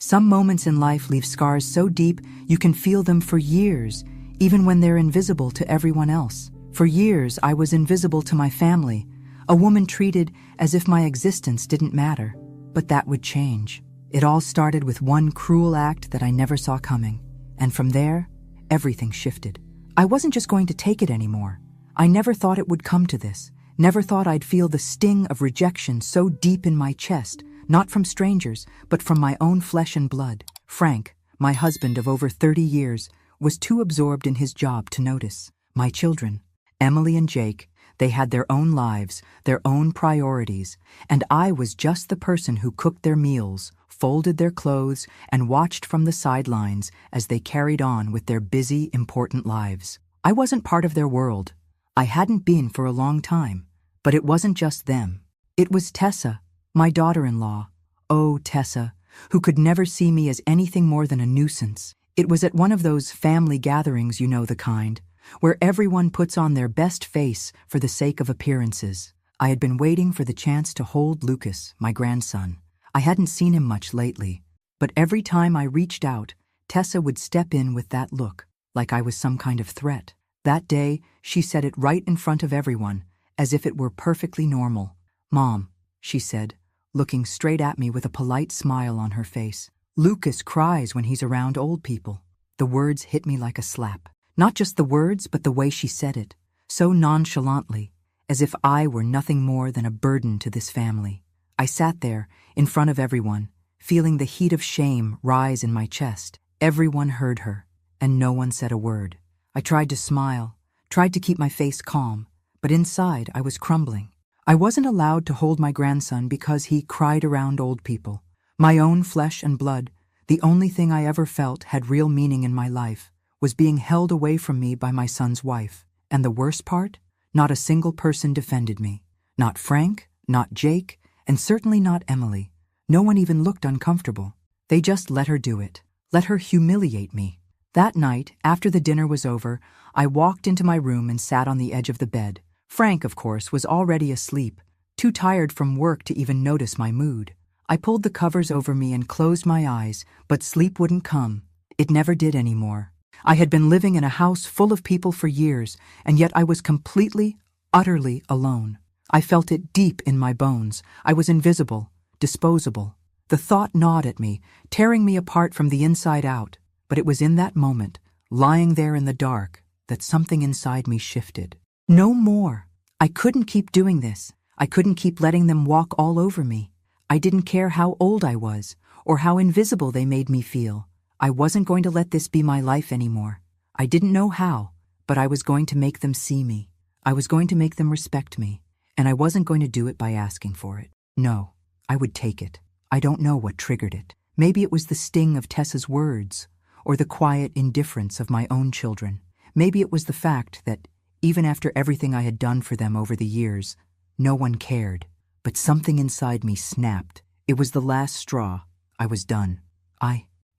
Some moments in life leave scars so deep you can feel them for years, even when they're invisible to everyone else. For years, I was invisible to my family, a woman treated as if my existence didn't matter. But that would change. It all started with one cruel act that I never saw coming. And from there, everything shifted. I wasn't just going to take it anymore. I never thought it would come to this. Never thought I'd feel the sting of rejection so deep in my chest, not from strangers, but from my own flesh and blood. Frank, my husband of over 30 years, was too absorbed in his job to notice. My children, Emily and Jake, they had their own lives, their own priorities, and I was just the person who cooked their meals, folded their clothes, and watched from the sidelines as they carried on with their busy, important lives. I wasn't part of their world. I hadn't been for a long time. But it wasn't just them. It was Tessa, my daughter-in-law. Oh, Tessa, who could never see me as anything more than a nuisance. It was at one of those family gatherings, you know the kind, where everyone puts on their best face for the sake of appearances. I had been waiting for the chance to hold Lucas, my grandson. I hadn't seen him much lately, but every time I reached out, Tessa would step in with that look, like I was some kind of threat. That day, she said it right in front of everyone, as if it were perfectly normal. "Mom," she said, looking straight at me with a polite smile on her face. "Lucas cries when he's around old people." The words hit me like a slap. Not just the words, but the way she said it, so nonchalantly, as if I were nothing more than a burden to this family. I sat there, in front of everyone, feeling the heat of shame rise in my chest. Everyone heard her, and no one said a word. I tried to smile, tried to keep my face calm, but inside I was crumbling. I wasn't allowed to hold my grandson because he cried around old people. My own flesh and blood, the only thing I ever felt had real meaning in my life, was being held away from me by my son's wife. And the worst part? Not a single person defended me. Not Frank, not Jake, and certainly not Emily. No one even looked uncomfortable. They just let her do it. Let her humiliate me. That night, after the dinner was over, I walked into my room and sat on the edge of the bed. Frank, of course, was already asleep, too tired from work to even notice my mood. I pulled the covers over me and closed my eyes, but sleep wouldn't come. It never did anymore. I had been living in a house full of people for years, and yet I was completely, utterly alone. I felt it deep in my bones. I was invisible, disposable. The thought gnawed at me, tearing me apart from the inside out. But it was in that moment, lying there in the dark, that something inside me shifted. No more. I couldn't keep doing this. I couldn't keep letting them walk all over me. I didn't care how old I was, or how invisible they made me feel. I wasn't going to let this be my life anymore. I didn't know how, but I was going to make them see me. I was going to make them respect me, and I wasn't going to do it by asking for it. No, I would take it. I don't know what triggered it. Maybe it was the sting of Tessa's words, or the quiet indifference of my own children. Maybe it was the fact that, even after everything I had done for them over the years, no one cared. But something inside me snapped. It was the last straw. I was done.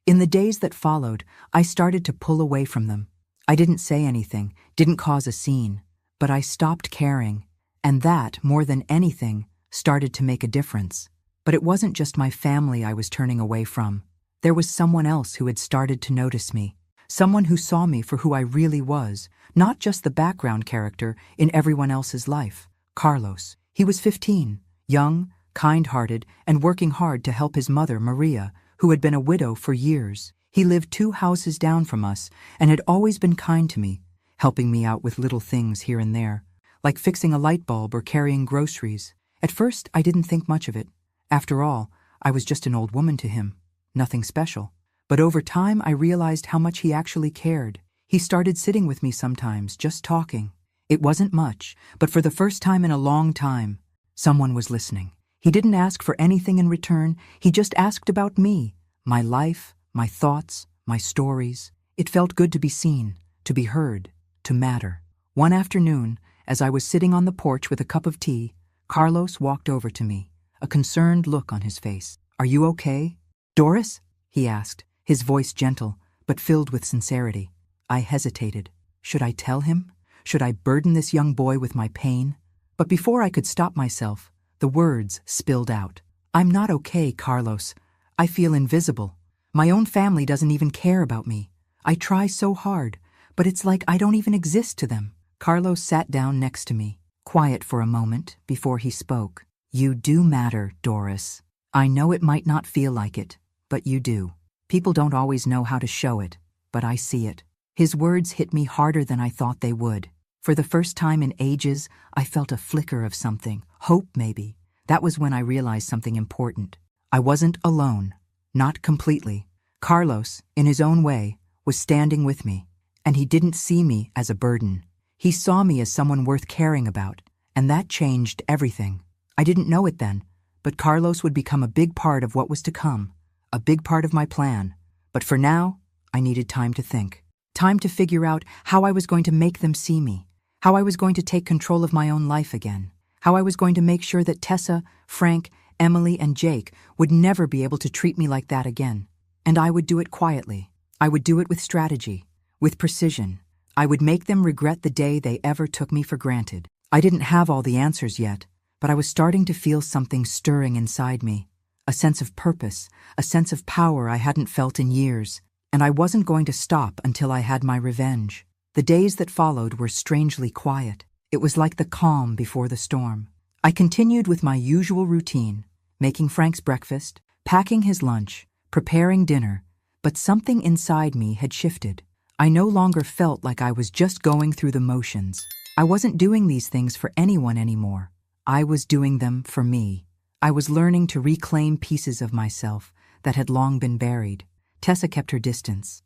In the days that followed, I started to pull away from them. I didn't say anything, didn't cause a scene, but I stopped caring. And that, more than anything, started to make a difference. But it wasn't just my family I was turning away from. There was someone else who had started to notice me. Someone who saw me for who I really was, not just the background character in everyone else's life. Carlos. He was 15, young, kind-hearted, and working hard to help his mother, Maria, who had been a widow for years. He lived 2 houses down from us and had always been kind to me, helping me out with little things here and there, like fixing a light bulb or carrying groceries. At first, I didn't think much of it. After all, I was just an old woman to him. Nothing special. But over time, I realized how much he actually cared. He started sitting with me sometimes, just talking. It wasn't much, but for the first time in a long time, someone was listening. He didn't ask for anything in return. He just asked about me, my life, my thoughts, my stories. It felt good to be seen, to be heard, to matter. One afternoon, as I was sitting on the porch with a cup of tea, Carlos walked over to me, a concerned look on his face. "Are you okay?" "Doris?" he asked, his voice gentle, but filled with sincerity. I hesitated. Should I tell him? Should I burden this young boy with my pain? But before I could stop myself, the words spilled out. "I'm not okay, Carlos. I feel invisible. My own family doesn't even care about me. I try so hard, but it's like I don't even exist to them. Carlos sat down next to me, quiet for a moment before he spoke. You do matter, Doris. I know it might not feel like it, but you do. People don't always know how to show it, but I see it. His words hit me harder than I thought they would. For the first time in ages, I felt a flicker of something, hope maybe. That was when I realized something important. I wasn't alone. Not completely. Carlos, in his own way, was standing with me, and he didn't see me as a burden. He saw me as someone worth caring about, and that changed everything. I didn't know it then, but Carlos would become a big part of what was to come, a big part of my plan. But for now, I needed time to think. Time to figure out how I was going to make them see me, how I was going to take control of my own life again, how I was going to make sure that Tessa, Frank, Emily, and Jake would never be able to treat me like that again. And I would do it quietly. I would do it with strategy, with precision. I would make them regret the day they ever took me for granted. I didn't have all the answers yet, but I was starting to feel something stirring inside me, a sense of purpose, a sense of power I hadn't felt in years, and I wasn't going to stop until I had my revenge. The days that followed were strangely quiet. It was like the calm before the storm. I continued with my usual routine, making Frank's breakfast, packing his lunch, preparing dinner, but something inside me had shifted. I no longer felt like I was just going through the motions. I wasn't doing these things for anyone anymore. I was doing them for me. I was learning to reclaim pieces of myself that had long been buried. Tessa kept her distance.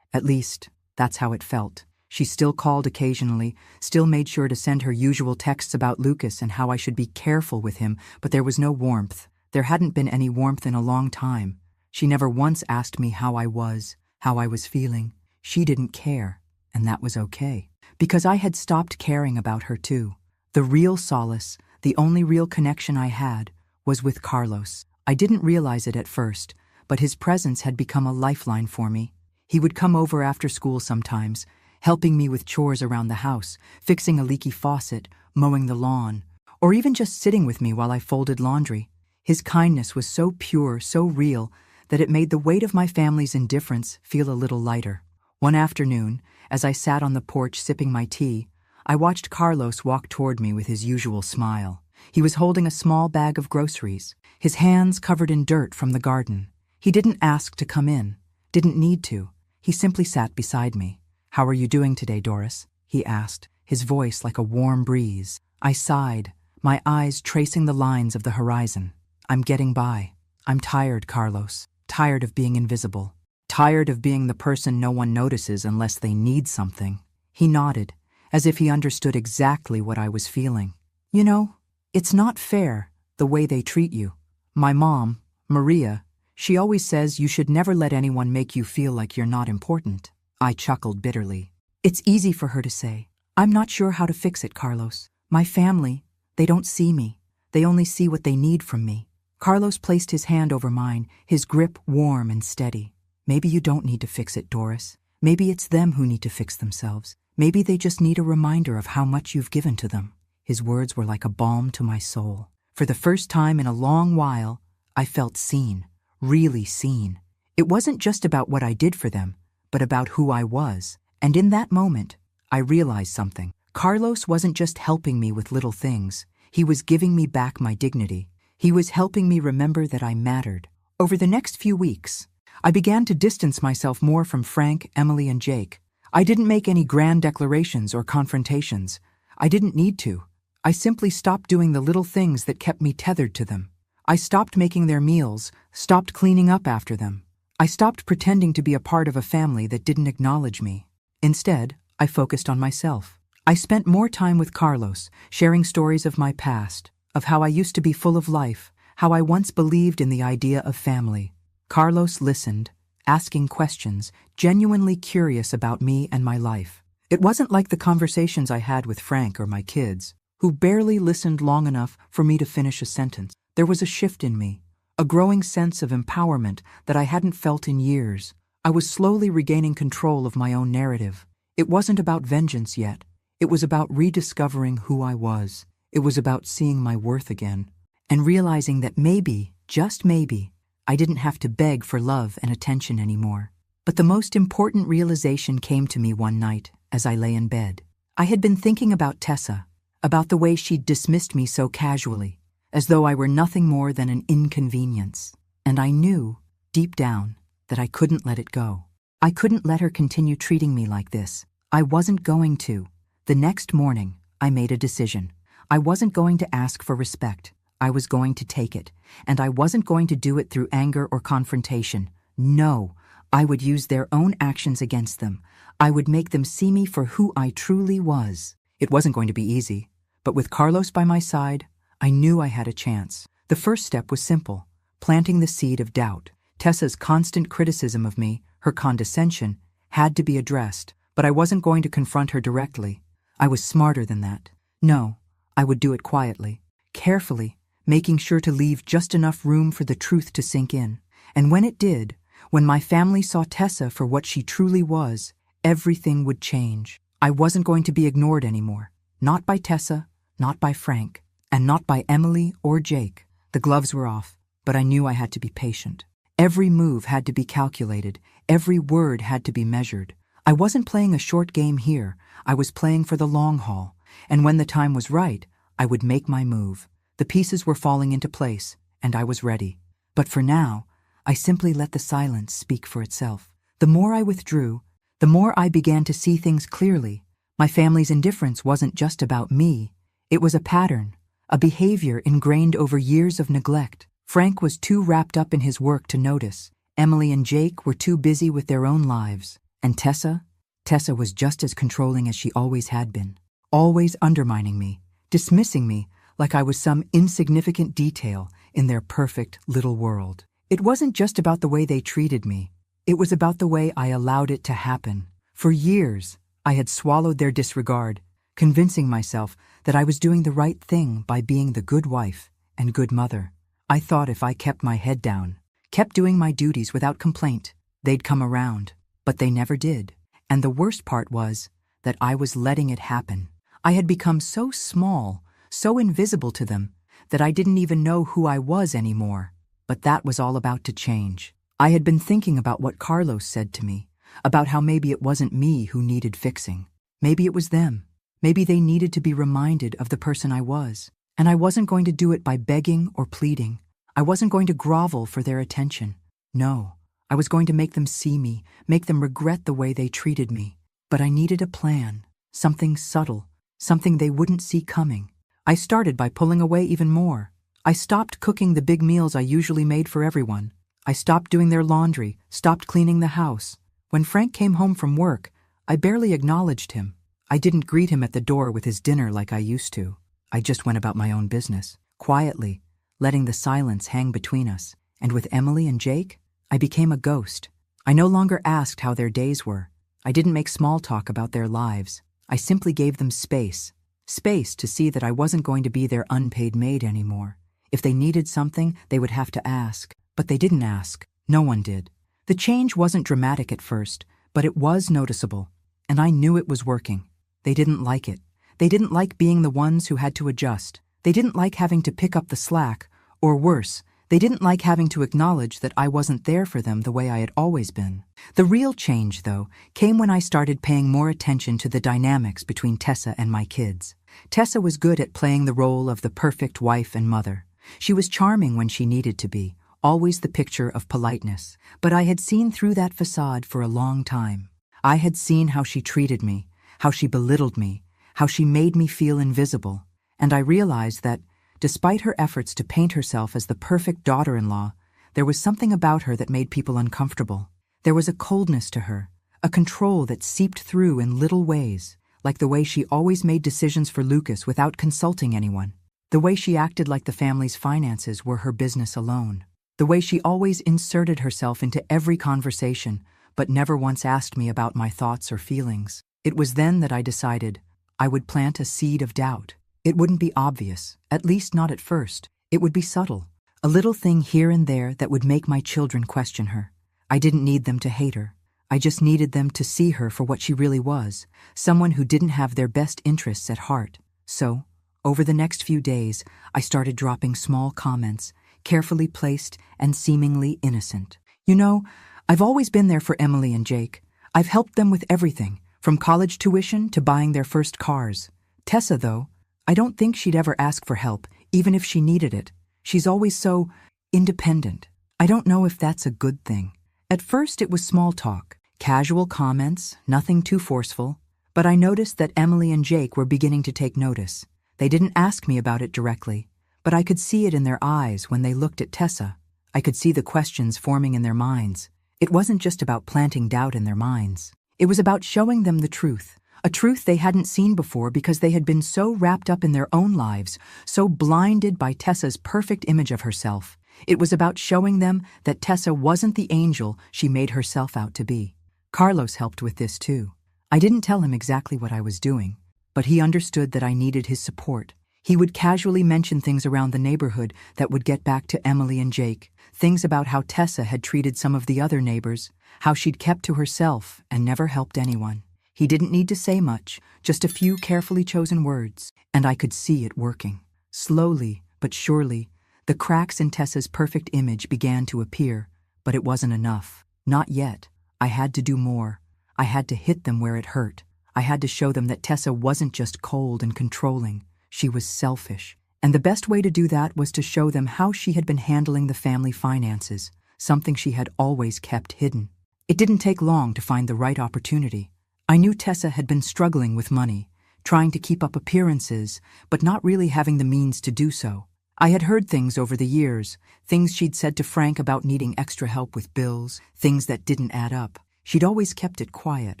At least, that's how it felt. She still called occasionally, still made sure to send her usual texts about Lucas and how I should be careful with him, but there was no warmth. There hadn't been any warmth in a long time. She never once asked me how I was feeling. She didn't care, and that was okay. Because I had stopped caring about her too. The real solace, the only real connection I had, was with Carlos. I didn't realize it at first, but his presence had become a lifeline for me. He would come over after school sometimes, helping me with chores around the house, fixing a leaky faucet, mowing the lawn, or even just sitting with me while I folded laundry. His kindness was so pure, so real, that it made the weight of my family's indifference feel a little lighter. One afternoon, as I sat on the porch sipping my tea, I watched Carlos walk toward me with his usual smile. He was holding a small bag of groceries, his hands covered in dirt from the garden. He didn't ask to come in, didn't need to. He simply sat beside me. "How are you doing today, Doris?" he asked, his voice like a warm breeze. I sighed, my eyes tracing the lines of the horizon. "I'm getting by. I'm tired, Carlos. Tired of being invisible. Tired of being the person no one notices unless they need something." He nodded, as if he understood exactly what I was feeling. "You know, it's not fair, the way they treat you. My mom, Maria, she always says you should never let anyone make you feel like you're not important." I chuckled bitterly. "It's easy for her to say. I'm not sure how to fix it, Carlos. My family, they don't see me. They only see what they need from me." Carlos placed his hand over mine, his grip warm and steady. "Maybe you don't need to fix it, Doris. Maybe it's them who need to fix themselves. Maybe they just need a reminder of how much you've given to them." His words were like a balm to my soul. For the first time in a long while, I felt seen, really seen. It wasn't just about what I did for them, but about who I was. And in that moment, I realized something. Carlos wasn't just helping me with little things. He was giving me back my dignity. He was helping me remember that I mattered. Over the next few weeks, I began to distance myself more from Frank, Emily, and Jake. I didn't make any grand declarations or confrontations. I didn't need to. I simply stopped doing the little things that kept me tethered to them. I stopped making their meals, stopped cleaning up after them. I stopped pretending to be a part of a family that didn't acknowledge me. Instead, I focused on myself. I spent more time with Carlos, sharing stories of my past, of how I used to be full of life, how I once believed in the idea of family. Carlos listened, asking questions, genuinely curious about me and my life. It wasn't like the conversations I had with Frank or my kids, who barely listened long enough for me to finish a sentence. There was a shift in me, a growing sense of empowerment that I hadn't felt in years. I was slowly regaining control of my own narrative. It wasn't about vengeance yet. It was about rediscovering who I was. It was about seeing my worth again, and realizing that maybe, just maybe, I didn't have to beg for love and attention anymore. But the most important realization came to me one night as I lay in bed. I had been thinking about Tessa, about the way she'd dismissed me so casually, as though I were nothing more than an inconvenience. And I knew, deep down, that I couldn't let it go. I couldn't let her continue treating me like this. I wasn't going to. The next morning, I made a decision. I wasn't going to ask for respect. I was going to take it. And I wasn't going to do it through anger or confrontation. No, I would use their own actions against them. I would make them see me for who I truly was. It wasn't going to be easy, but with Carlos by my side, I knew I had a chance. The first step was simple, planting the seed of doubt. Tessa's constant criticism of me, her condescension, had to be addressed, but I wasn't going to confront her directly. I was smarter than that. No, I would do it quietly, carefully, making sure to leave just enough room for the truth to sink in. And when it did, when my family saw Tessa for what she truly was, everything would change. I wasn't going to be ignored anymore. Not by Tessa, not by Frank, and not by Emily or Jake. The gloves were off, but I knew I had to be patient. Every move had to be calculated. Every word had to be measured. I wasn't playing a short game here. I was playing for the long haul. And when the time was right, I would make my move. The pieces were falling into place, and I was ready. But for now, I simply let the silence speak for itself. The more I withdrew, the more I began to see things clearly. My family's indifference wasn't just about me. It was a pattern, a behavior ingrained over years of neglect. Frank was too wrapped up in his work to notice. Emily and Jake were too busy with their own lives. And Tessa was just as controlling as she always had been. Always undermining me, dismissing me like I was some insignificant detail in their perfect little world. It wasn't just about the way they treated me. It was about the way I allowed it to happen. For years, I had swallowed their disregard, convincing myself that I was doing the right thing by being the good wife and good mother. I thought if I kept my head down, kept doing my duties without complaint, they'd come around. But they never did. And the worst part was that I was letting it happen. I had become so small, so invisible to them, that I didn't even know who I was anymore. But that was all about to change. I had been thinking about what Carlos said to me, about how maybe it wasn't me who needed fixing. Maybe it was them. Maybe they needed to be reminded of the person I was. And I wasn't going to do it by begging or pleading. I wasn't going to grovel for their attention. No, I was going to make them see me, make them regret the way they treated me. But I needed a plan, something subtle, something they wouldn't see coming. I started by pulling away even more. I stopped cooking the big meals I usually made for everyone. I stopped doing their laundry, stopped cleaning the house. When Frank came home from work, I barely acknowledged him. I didn't greet him at the door with his dinner like I used to. I just went about my own business, quietly, letting the silence hang between us. And with Emily and Jake, I became a ghost. I no longer asked how their days were. I didn't make small talk about their lives. I simply gave them space. Space to see that I wasn't going to be their unpaid maid anymore. If they needed something, they would have to ask. But they didn't ask. No one did. The change wasn't dramatic at first, but it was noticeable. And I knew it was working. They didn't like it. They didn't like being the ones who had to adjust. They didn't like having to pick up the slack, or worse, they didn't like having to acknowledge that I wasn't there for them the way I had always been. The real change, though, came when I started paying more attention to the dynamics between Tessa and my kids. Tessa was good at playing the role of the perfect wife and mother. She was charming when she needed to be, always the picture of politeness. But I had seen through that facade for a long time. I had seen how she treated me, how she belittled me, how she made me feel invisible. And I realized that, despite her efforts to paint herself as the perfect daughter-in-law, there was something about her that made people uncomfortable. There was a coldness to her, a control that seeped through in little ways, like the way she always made decisions for Lucas without consulting anyone, the way she acted like the family's finances were her business alone, the way she always inserted herself into every conversation, but never once asked me about my thoughts or feelings. It was then that I decided I would plant a seed of doubt. It wouldn't be obvious, at least not at first. It would be subtle, a little thing here and there that would make my children question her. I didn't need them to hate her. I just needed them to see her for what she really was, someone who didn't have their best interests at heart. So, over the next few days, I started dropping small comments, carefully placed and seemingly innocent. You know, I've always been there for Emily and Jake. I've helped them with everything, from college tuition to buying their first cars. Tessa, though, I don't think she'd ever ask for help, even if she needed it. She's always so independent. I don't know if that's a good thing. At first it was small talk, casual comments, nothing too forceful. But I noticed that Emily and Jake were beginning to take notice. They didn't ask me about it directly, but I could see it in their eyes when they looked at Tessa. I could see the questions forming in their minds. It wasn't just about planting doubt in their minds. It was about showing them the truth, a truth they hadn't seen before because they had been so wrapped up in their own lives, so blinded by Tessa's perfect image of herself. It was about showing them that Tessa wasn't the angel she made herself out to be. Carlos helped with this too. I didn't tell him exactly what I was doing, but he understood that I needed his support. He would casually mention things around the neighborhood that would get back to Emily and Jake, things about how Tessa had treated some of the other neighbors, how she'd kept to herself and never helped anyone. He didn't need to say much, just a few carefully chosen words, and I could see it working. Slowly, but surely, the cracks in Tessa's perfect image began to appear, but it wasn't enough. Not yet. I had to do more. I had to hit them where it hurt. I had to show them that Tessa wasn't just cold and controlling. She was selfish. And the best way to do that was to show them how she had been handling the family finances, something she had always kept hidden. It didn't take long to find the right opportunity. I knew Tessa had been struggling with money, trying to keep up appearances, but not really having the means to do so. I had heard things over the years, things she'd said to Frank about needing extra help with bills, things that didn't add up. She'd always kept it quiet,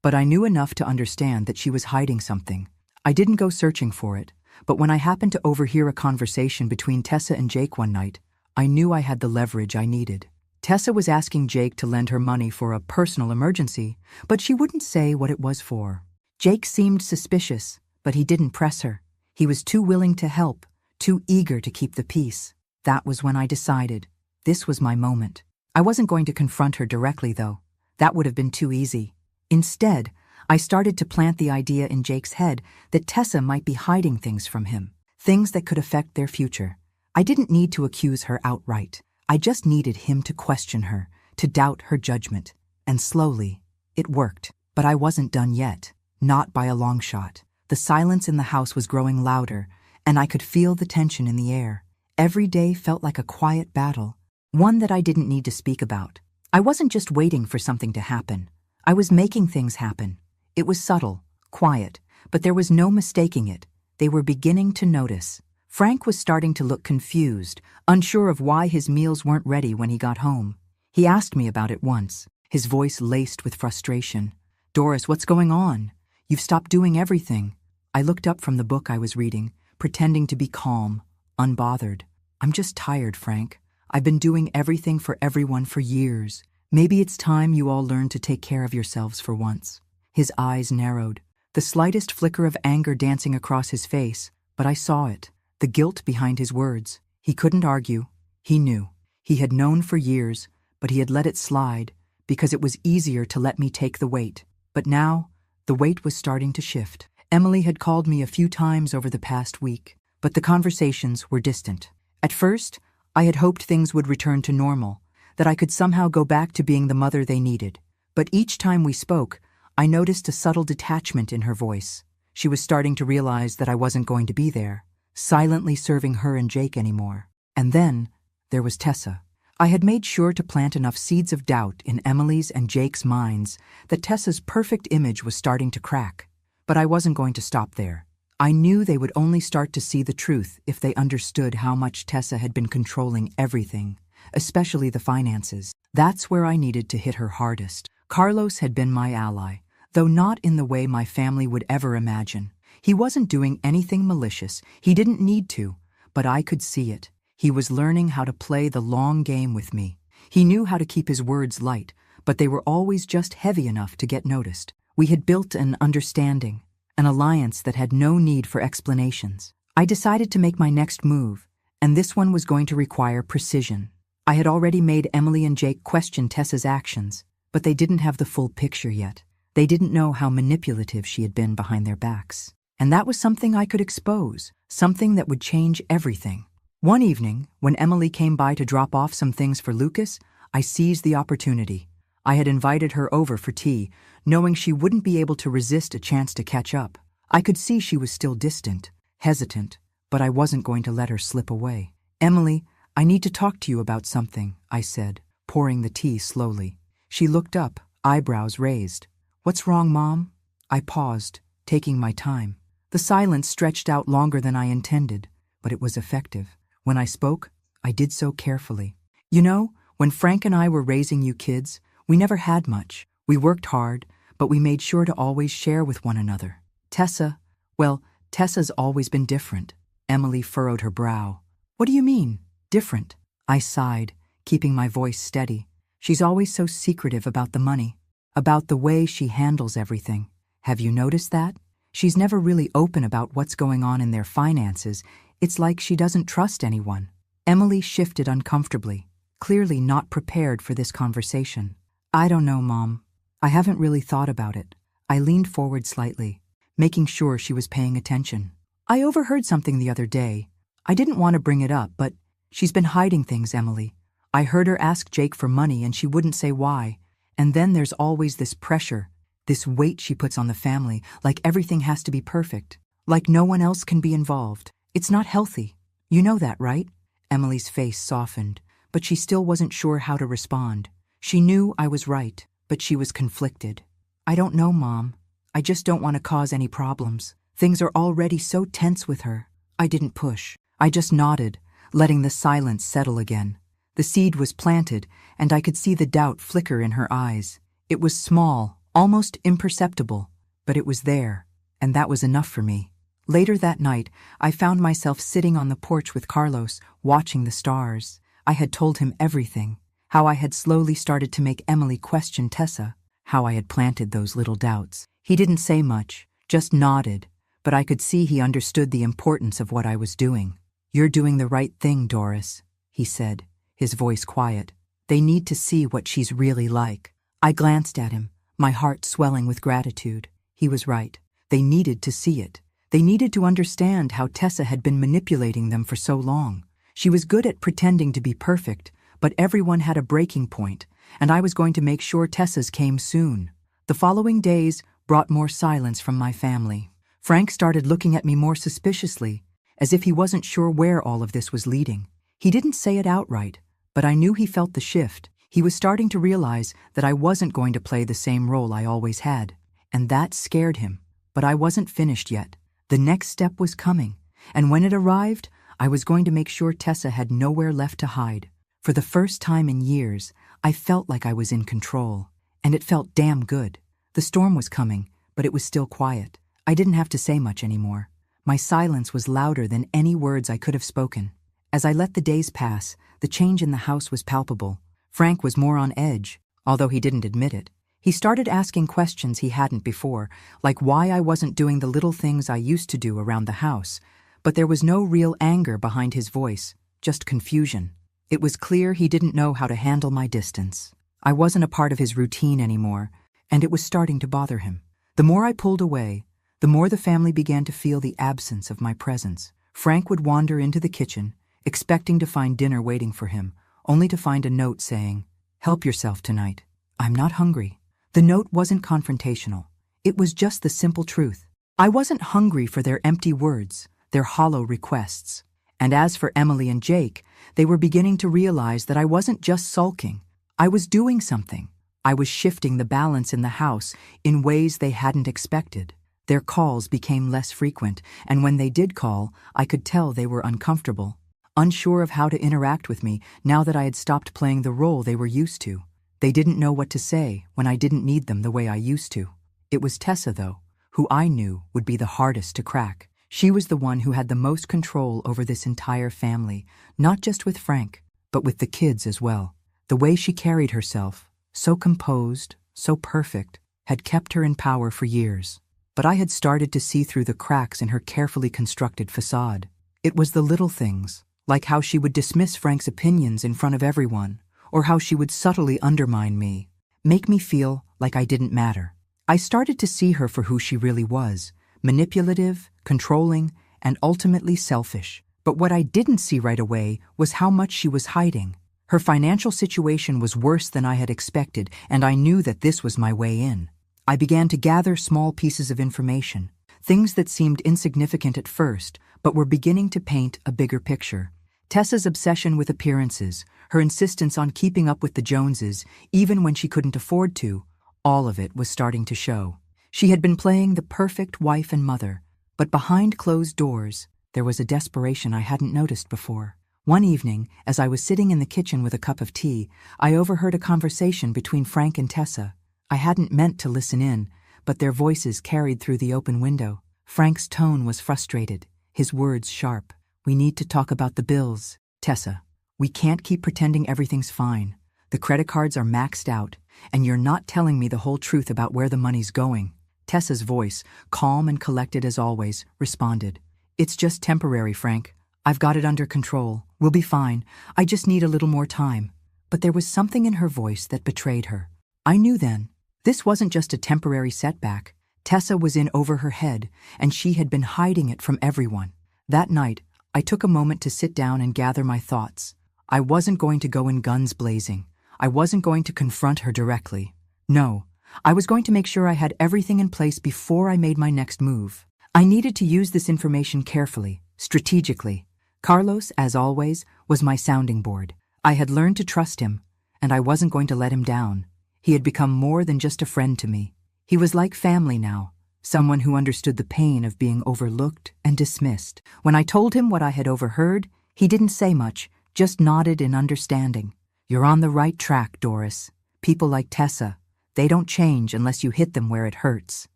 but I knew enough to understand that she was hiding something. I didn't go searching for it, but when I happened to overhear a conversation between Tessa and Jake one night, I knew I had the leverage I needed. Tessa was asking Jake to lend her money for a personal emergency, but she wouldn't say what it was for. Jake seemed suspicious, but he didn't press her. He was too willing to help, too eager to keep the peace. That was when I decided. This was my moment. I wasn't going to confront her directly, though. That would have been too easy. Instead, I started to plant the idea in Jake's head that Tessa might be hiding things from him, things that could affect their future. I didn't need to accuse her outright. I just needed him to question her, to doubt her judgment. And slowly, it worked. But I wasn't done yet. Not by a long shot. The silence in the house was growing louder, and I could feel the tension in the air. Every day felt like a quiet battle, one that I didn't need to speak about. I wasn't just waiting for something to happen. I was making things happen. It was subtle, quiet, but there was no mistaking it. They were beginning to notice. Frank was starting to look confused, unsure of why his meals weren't ready when he got home. He asked me about it once, his voice laced with frustration. "Doris, what's going on? You've stopped doing everything." I looked up from the book I was reading, pretending to be calm, unbothered. "I'm just tired, Frank. I've been doing everything for everyone for years. Maybe it's time you all learn to take care of yourselves for once." His eyes narrowed, the slightest flicker of anger dancing across his face, but I saw it, the guilt behind his words. He couldn't argue. He knew. He had known for years, but he had let it slide because it was easier to let me take the weight. But now, the weight was starting to shift. Emily had called me a few times over the past week, but the conversations were distant. At first, I had hoped things would return to normal, that I could somehow go back to being the mother they needed. But each time we spoke, I noticed a subtle detachment in her voice. She was starting to realize that I wasn't going to be there, silently serving her and Jake anymore. And then, there was Tessa. I had made sure to plant enough seeds of doubt in Emily's and Jake's minds that Tessa's perfect image was starting to crack. But I wasn't going to stop there. I knew they would only start to see the truth if they understood how much Tessa had been controlling everything, especially the finances. That's where I needed to hit her hardest. Carlos had been my ally, though not in the way my family would ever imagine. He wasn't doing anything malicious. He didn't need to, but I could see it. He was learning how to play the long game with me. He knew how to keep his words light, but they were always just heavy enough to get noticed. We had built an understanding, an alliance that had no need for explanations. I decided to make my next move, and this one was going to require precision. I had already made Emily and Jake question Tessa's actions, but they didn't have the full picture yet. They didn't know how manipulative she had been behind their backs. And that was something I could expose, something that would change everything. One evening, when Emily came by to drop off some things for Lucas, I seized the opportunity. I had invited her over for tea, knowing she wouldn't be able to resist a chance to catch up. I could see she was still distant, hesitant, but I wasn't going to let her slip away. "Emily, I need to talk to you about something," I said, pouring the tea slowly. She looked up, eyebrows raised. "What's wrong, Mom?" I paused, taking my time. The silence stretched out longer than I intended, but it was effective. When I spoke, I did so carefully. "You know, when Frank and I were raising you kids, we never had much. We worked hard, but we made sure to always share with one another. Tessa's always been different." Emily furrowed her brow. "What do you mean, different?" I sighed, keeping my voice steady. "She's always so secretive about the money, about the way she handles everything. Have you noticed that? She's never really open about what's going on in their finances. It's like she doesn't trust anyone." Emily shifted uncomfortably, clearly not prepared for this conversation. "I don't know, Mom. I haven't really thought about it." I leaned forward slightly, making sure she was paying attention. "I overheard something the other day. I didn't want to bring it up, but she's been hiding things, Emily. I heard her ask Jake for money and she wouldn't say why. And then there's always this pressure, this weight she puts on the family, like everything has to be perfect, like no one else can be involved. It's not healthy. You know that, right?" Emily's face softened, but she still wasn't sure how to respond. She knew I was right, but she was conflicted. "I don't know, Mom. I just don't want to cause any problems. Things are already so tense with her." I didn't push. I just nodded, letting the silence settle again. The seed was planted, and I could see the doubt flicker in her eyes. It was small, almost imperceptible, but it was there, and that was enough for me. Later that night, I found myself sitting on the porch with Carlos, watching the stars. I had told him everything, how I had slowly started to make Emily question Tessa, how I had planted those little doubts. He didn't say much, just nodded, but I could see he understood the importance of what I was doing. "You're doing the right thing, Doris," he said, his voice quiet. "They need to see what she's really like." I glanced at him, my heart swelling with gratitude. He was right. They needed to see it. They needed to understand how Tessa had been manipulating them for so long. She was good at pretending to be perfect, but everyone had a breaking point, and I was going to make sure Tessa's came soon. The following days brought more silence from my family. Frank started looking at me more suspiciously, as if he wasn't sure where all of this was leading. He didn't say it outright, but I knew he felt the shift. He was starting to realize that I wasn't going to play the same role I always had, and that scared him. But I wasn't finished yet. The next step was coming, and when it arrived, I was going to make sure Tessa had nowhere left to hide. For the first time in years, I felt like I was in control, and it felt damn good. The storm was coming, but it was still quiet. I didn't have to say much anymore. My silence was louder than any words I could have spoken. As I let the days pass, the change in the house was palpable. Frank was more on edge, although he didn't admit it. He started asking questions he hadn't before, like why I wasn't doing the little things I used to do around the house. But there was no real anger behind his voice, just confusion. It was clear he didn't know how to handle my distance. I wasn't a part of his routine anymore, and it was starting to bother him. The more I pulled away, the more the family began to feel the absence of my presence. Frank would wander into the kitchen, expecting to find dinner waiting for him, only to find a note saying, "Help yourself tonight. I'm not hungry." The note wasn't confrontational. It was just the simple truth. I wasn't hungry for their empty words, their hollow requests. And as for Emily and Jake, they were beginning to realize that I wasn't just sulking. I was doing something. I was shifting the balance in the house in ways they hadn't expected. Their calls became less frequent, and when they did call, I could tell they were uncomfortable, unsure of how to interact with me now that I had stopped playing the role they were used to. They didn't know what to say when I didn't need them the way I used to. It was Tessa, though, who I knew would be the hardest to crack. She was the one who had the most control over this entire family, not just with Frank, but with the kids as well. The way she carried herself, so composed, so perfect, had kept her in power for years. But I had started to see through the cracks in her carefully constructed facade. It was the little things, like how she would dismiss Frank's opinions in front of everyone, or how she would subtly undermine me, make me feel like I didn't matter. I started to see her for who she really was, manipulative, controlling, and ultimately selfish. But what I didn't see right away was how much she was hiding. Her financial situation was worse than I had expected, and I knew that this was my way in. I began to gather small pieces of information, things that seemed insignificant at first, but were beginning to paint a bigger picture. Tessa's obsession with appearances, her insistence on keeping up with the Joneses, even when she couldn't afford to, all of it was starting to show. She had been playing the perfect wife and mother, but behind closed doors, there was a desperation I hadn't noticed before. One evening, as I was sitting in the kitchen with a cup of tea, I overheard a conversation between Frank and Tessa. I hadn't meant to listen in, but their voices carried through the open window. Frank's tone was frustrated, his words sharp. "We need to talk about the bills, Tessa. We can't keep pretending everything's fine. The credit cards are maxed out, and you're not telling me the whole truth about where the money's going." Tessa's voice, calm and collected as always, responded. "It's just temporary, Frank. I've got it under control. We'll be fine. I just need a little more time." But there was something in her voice that betrayed her. I knew then. This wasn't just a temporary setback. Tessa was in over her head, and she had been hiding it from everyone. That night, I took a moment to sit down and gather my thoughts. I wasn't going to go in guns blazing. I wasn't going to confront her directly. No, I was going to make sure I had everything in place before I made my next move. I needed to use this information carefully, strategically. Carlos, as always, was my sounding board. I had learned to trust him, and I wasn't going to let him down. He had become more than just a friend to me. He was like family now, someone who understood the pain of being overlooked and dismissed. When I told him what I had overheard, he didn't say much, just nodded in understanding. "You're on the right track, Doris. People like Tessa, they don't change unless you hit them where it hurts."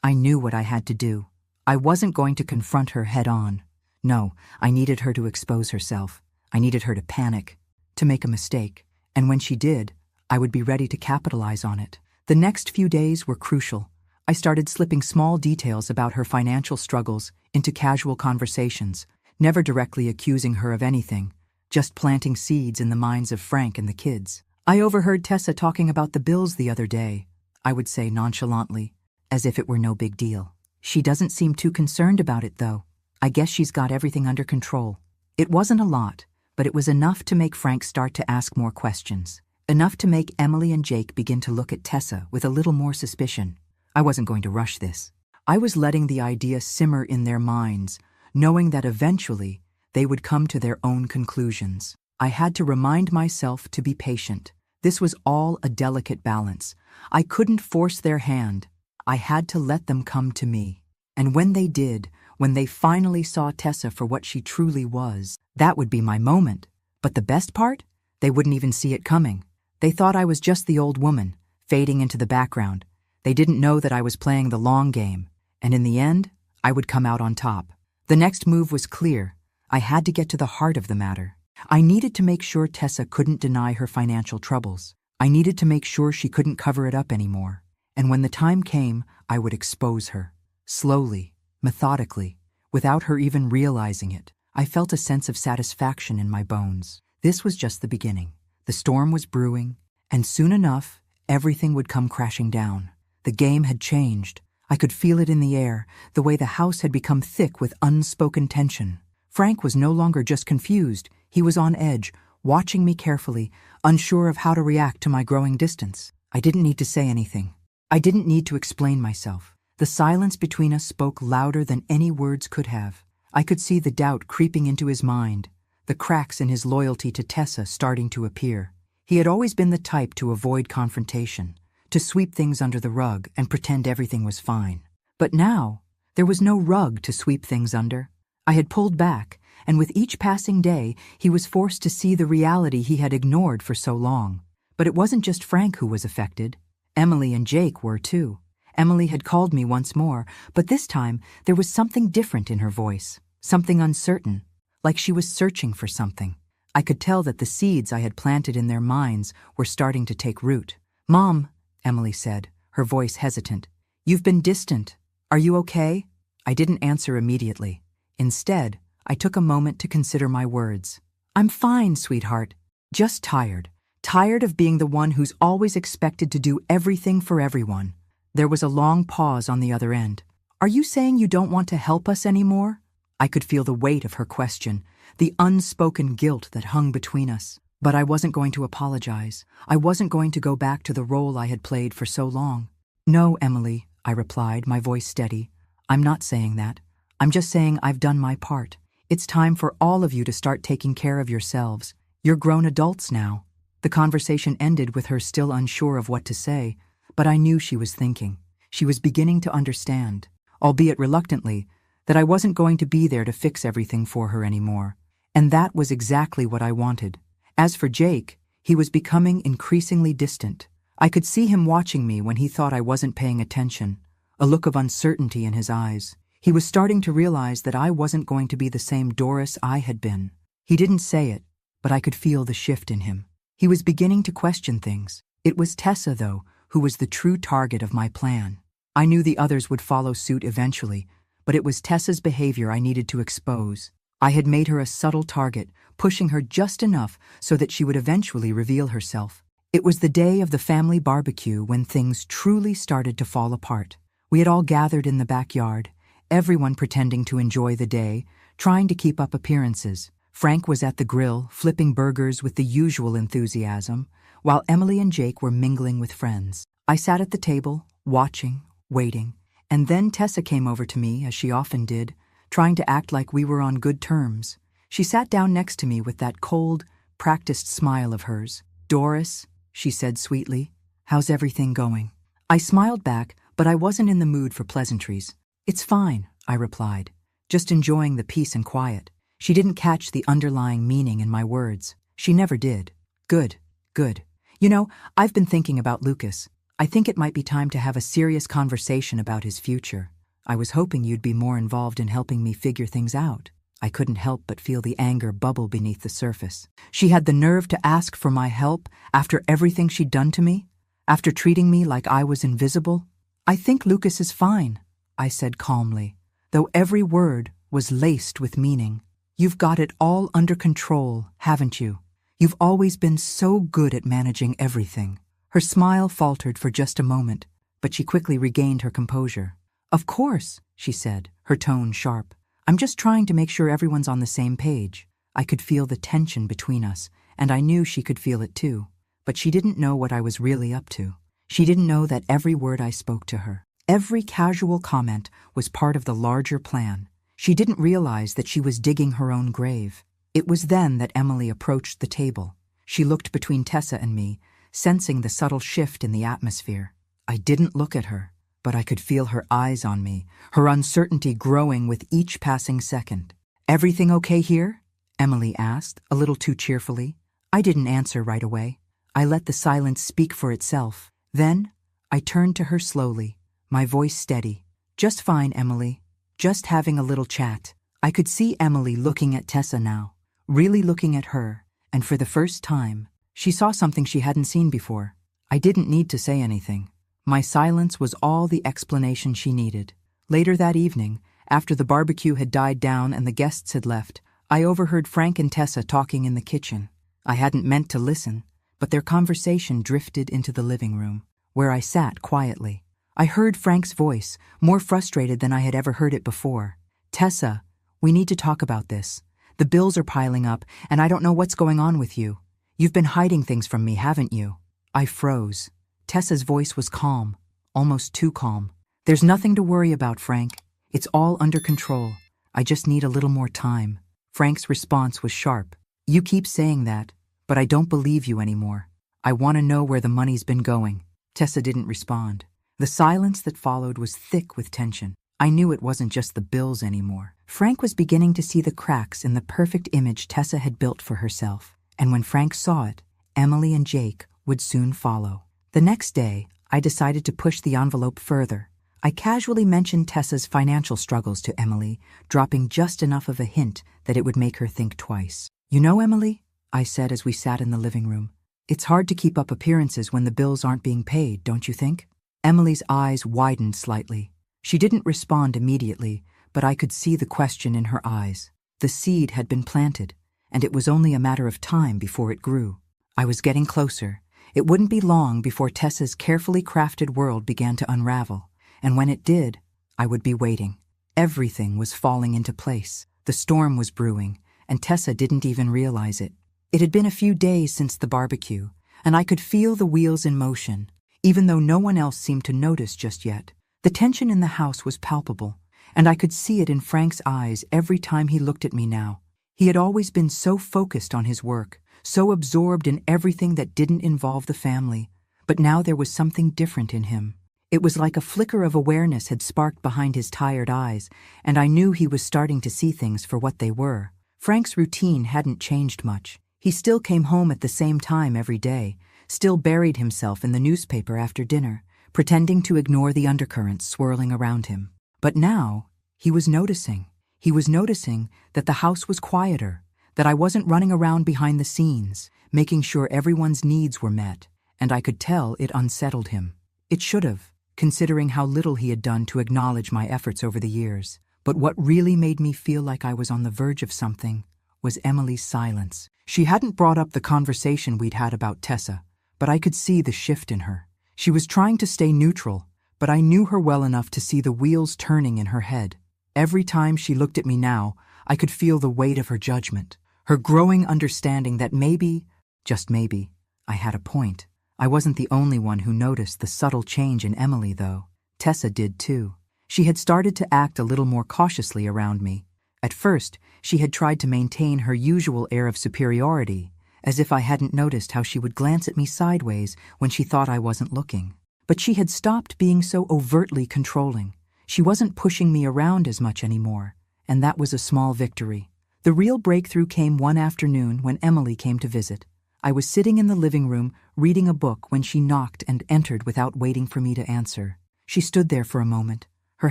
I knew what I had to do. I wasn't going to confront her head on. No, I needed her to expose herself. I needed her to panic, to make a mistake. And when she did, I would be ready to capitalize on it. The next few days were crucial. I started slipping small details about her financial struggles into casual conversations, never directly accusing her of anything, just planting seeds in the minds of Frank and the kids. I overheard Tessa talking about the bills the other day, I would say nonchalantly, as if it were no big deal. "She doesn't seem too concerned about it, though. I guess she's got everything under control." It wasn't a lot, but it was enough to make Frank start to ask more questions. Enough to make Emily and Jake begin to look at Tessa with a little more suspicion. I wasn't going to rush this. I was letting the idea simmer in their minds, knowing that eventually they would come to their own conclusions. I had to remind myself to be patient. This was all a delicate balance. I couldn't force their hand. I had to let them come to me. And when they did, when they finally saw Tessa for what she truly was, that would be my moment. But the best part? They wouldn't even see it coming. They thought I was just the old woman, fading into the background. They didn't know that I was playing the long game, and in the end, I would come out on top. The next move was clear. I had to get to the heart of the matter. I needed to make sure Tessa couldn't deny her financial troubles. I needed to make sure she couldn't cover it up anymore. And when the time came, I would expose her. Slowly, methodically, without her even realizing it. I felt a sense of satisfaction in my bones. This was just the beginning. The storm was brewing, and soon enough, everything would come crashing down. The game had changed. I could feel it in the air, the way the house had become thick with unspoken tension. Frank was no longer just confused. He was on edge, watching me carefully, unsure of how to react to my growing distance. I didn't need to say anything. I didn't need to explain myself. The silence between us spoke louder than any words could have. I could see the doubt creeping into his mind, the cracks in his loyalty to Tessa starting to appear. He had always been the type to avoid confrontation, to sweep things under the rug and pretend everything was fine. But now, there was no rug to sweep things under. I had pulled back, and with each passing day, he was forced to see the reality he had ignored for so long. But it wasn't just Frank who was affected. Emily and Jake were too. Emily had called me once more, but this time there was something different in her voice, something uncertain, like she was searching for something. I could tell that the seeds I had planted in their minds were starting to take root. "Mom," Emily said, her voice hesitant, "you've been distant. Are you okay?" I didn't answer immediately. Instead, I took a moment to consider my words. "I'm fine, sweetheart. Just tired. Tired of being the one who's always expected to do everything for everyone." There was a long pause on the other end. "Are you saying you don't want to help us anymore?" I could feel the weight of her question, the unspoken guilt that hung between us. But I wasn't going to apologize. I wasn't going to go back to the role I had played for so long. "No, Emily," I replied, my voice steady. "I'm not saying that. I'm just saying I've done my part. It's time for all of you to start taking care of yourselves. You're grown adults now." The conversation ended with her still unsure of what to say, but I knew she was thinking. She was beginning to understand, albeit reluctantly, that I wasn't going to be there to fix everything for her anymore. And that was exactly what I wanted. As for Jake, he was becoming increasingly distant. I could see him watching me when he thought I wasn't paying attention, a look of uncertainty in his eyes. He was starting to realize that I wasn't going to be the same Doris I had been. He didn't say it, but I could feel the shift in him. He was beginning to question things. It was Tessa, though, who was the true target of my plan. I knew the others would follow suit eventually, but it was Tessa's behavior I needed to expose. I had made her a subtle target, pushing her just enough so that she would eventually reveal herself. It was the day of the family barbecue when things truly started to fall apart. We had all gathered in the backyard, everyone pretending to enjoy the day, trying to keep up appearances. Frank was at the grill, flipping burgers with the usual enthusiasm, while Emily and Jake were mingling with friends. I sat at the table, watching, waiting, and then Tessa came over to me, as she often did, trying to act like we were on good terms. She sat down next to me with that cold, practiced smile of hers. "Doris," she said sweetly, "how's everything going?" I smiled back, but I wasn't in the mood for pleasantries. "It's fine," I replied, just enjoying the peace and quiet. She didn't catch the underlying meaning in my words. She never did. "Good, good. You know, I've been thinking about Lucas. I think it might be time to have a serious conversation about his future. I was hoping you'd be more involved in helping me figure things out." I couldn't help but feel the anger bubble beneath the surface. She had the nerve to ask for my help after everything she'd done to me, after treating me like I was invisible. "I think Lucas is fine," I said calmly, though every word was laced with meaning. "You've got it all under control, haven't you? You've always been so good at managing everything." Her smile faltered for just a moment, but she quickly regained her composure. "Of course," she said, her tone sharp. "I'm just trying to make sure everyone's on the same page." I could feel the tension between us, and I knew she could feel it too. But she didn't know what I was really up to. She didn't know that every word I spoke to her, every casual comment, was part of the larger plan. She didn't realize that she was digging her own grave. It was then that Emily approached the table. She looked between Tessa and me, sensing the subtle shift in the atmosphere. I didn't look at her, but I could feel her eyes on me, her uncertainty growing with each passing second. "Everything okay here?" Emily asked, a little too cheerfully. I didn't answer right away. I let the silence speak for itself. Then I turned to her slowly, my voice steady. "Just fine, Emily. Just having a little chat." I could see Emily looking at Tessa now, really looking at her, and for the first time, she saw something she hadn't seen before. I didn't need to say anything. My silence was all the explanation she needed. Later that evening, after the barbecue had died down and the guests had left, I overheard Frank and Tessa talking in the kitchen. I hadn't meant to listen, but their conversation drifted into the living room, where I sat quietly. I heard Frank's voice, more frustrated than I had ever heard it before. "Tessa, we need to talk about this. The bills are piling up, and I don't know what's going on with you. You've been hiding things from me, haven't you?" I froze. Tessa's voice was calm, almost too calm. "There's nothing to worry about, Frank. It's all under control. I just need a little more time." Frank's response was sharp. "You keep saying that, but I don't believe you anymore. I want to know where the money's been going." Tessa didn't respond. The silence that followed was thick with tension. I knew it wasn't just the bills anymore. Frank was beginning to see the cracks in the perfect image Tessa had built for herself. And when Frank saw it, Emily and Jake would soon follow. The next day, I decided to push the envelope further. I casually mentioned Tessa's financial struggles to Emily, dropping just enough of a hint that it would make her think twice. "You know, Emily," I said as we sat in the living room, "it's hard to keep up appearances when the bills aren't being paid, don't you think?" Emily's eyes widened slightly. She didn't respond immediately, but I could see the question in her eyes. The seed had been planted, and it was only a matter of time before it grew. I was getting closer. It wouldn't be long before Tessa's carefully crafted world began to unravel, and when it did, I would be waiting. Everything was falling into place. The storm was brewing, and Tessa didn't even realize it. It had been a few days since the barbecue, and I could feel the wheels in motion, even though no one else seemed to notice just yet. The tension in the house was palpable, and I could see it in Frank's eyes every time he looked at me now. He had always been so focused on his work, so absorbed in everything that didn't involve the family, but now there was something different in him. It was like a flicker of awareness had sparked behind his tired eyes, and I knew he was starting to see things for what they were. Frank's routine hadn't changed much. He still came home at the same time every day, still buried himself in the newspaper after dinner, pretending to ignore the undercurrents swirling around him. But now, he was noticing. He was noticing that the house was quieter, that I wasn't running around behind the scenes, making sure everyone's needs were met, and I could tell it unsettled him. It should have, considering how little he had done to acknowledge my efforts over the years. But what really made me feel like I was on the verge of something was Emily's silence. She hadn't brought up the conversation we'd had about Tessa, but I could see the shift in her. She was trying to stay neutral, but I knew her well enough to see the wheels turning in her head. Every time she looked at me now, I could feel the weight of her judgment, her growing understanding that maybe, just maybe, I had a point. I wasn't the only one who noticed the subtle change in Emily, though. Tessa did too. She had started to act a little more cautiously around me. At first, she had tried to maintain her usual air of superiority, as if I hadn't noticed how she would glance at me sideways when she thought I wasn't looking. But she had stopped being so overtly controlling. She wasn't pushing me around as much anymore, and that was a small victory. The real breakthrough came one afternoon when Emily came to visit. I was sitting in the living room, reading a book when she knocked and entered without waiting for me to answer. She stood there for a moment, her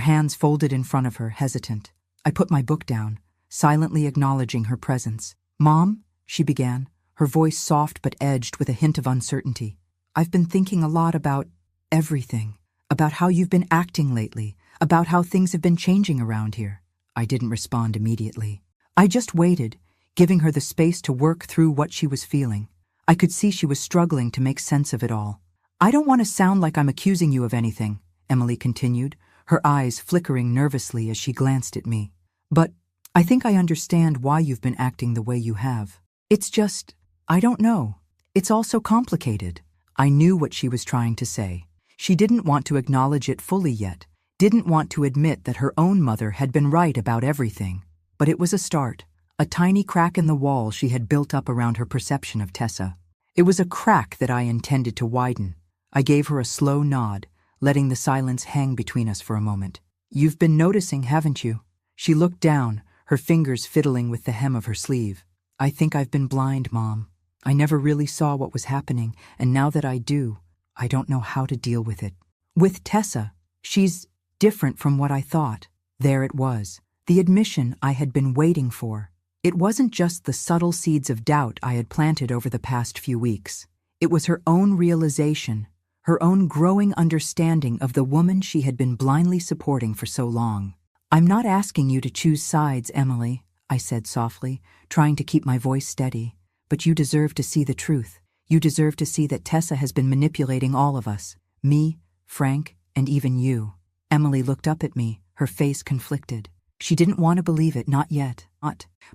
hands folded in front of her, hesitant. I put my book down, silently acknowledging her presence. "Mom," she began, her voice soft but edged with a hint of uncertainty. "I've been thinking a lot about everything, about how you've been acting lately, about how things have been changing around here." I didn't respond immediately. I just waited, giving her the space to work through what she was feeling. I could see she was struggling to make sense of it all. "I don't want to sound like I'm accusing you of anything," Emily continued, her eyes flickering nervously as she glanced at me. "But I think I understand why you've been acting the way you have. It's just, I don't know. It's all so complicated." I knew what she was trying to say. She didn't want to acknowledge it fully yet, didn't want to admit that her own mother had been right about everything. But it was a start, a tiny crack in the wall she had built up around her perception of Tessa. It was a crack that I intended to widen. I gave her a slow nod, letting the silence hang between us for a moment. "You've been noticing, haven't you?" She looked down, her fingers fiddling with the hem of her sleeve. "I think I've been blind, Mom. I never really saw what was happening, and now that I do, I don't know how to deal with it. With Tessa, she's different from what I thought." There it was, the admission I had been waiting for. It wasn't just the subtle seeds of doubt I had planted over the past few weeks. It was her own realization, her own growing understanding of the woman she had been blindly supporting for so long. "I'm not asking you to choose sides, Emily," I said softly, trying to keep my voice steady. "But you deserve to see the truth. You deserve to see that Tessa has been manipulating all of us. Me, Frank, and even you." Emily looked up at me, her face conflicted. She didn't want to believe it, not yet.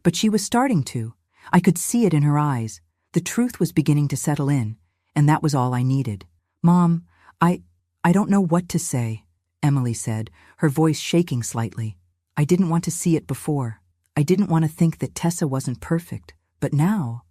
But she was starting to. I could see it in her eyes. The truth was beginning to settle in, and that was all I needed. "Mom, I don't know what to say," Emily said, her voice shaking slightly. "I didn't want to see it before. I didn't want to think that Tessa wasn't perfect. But now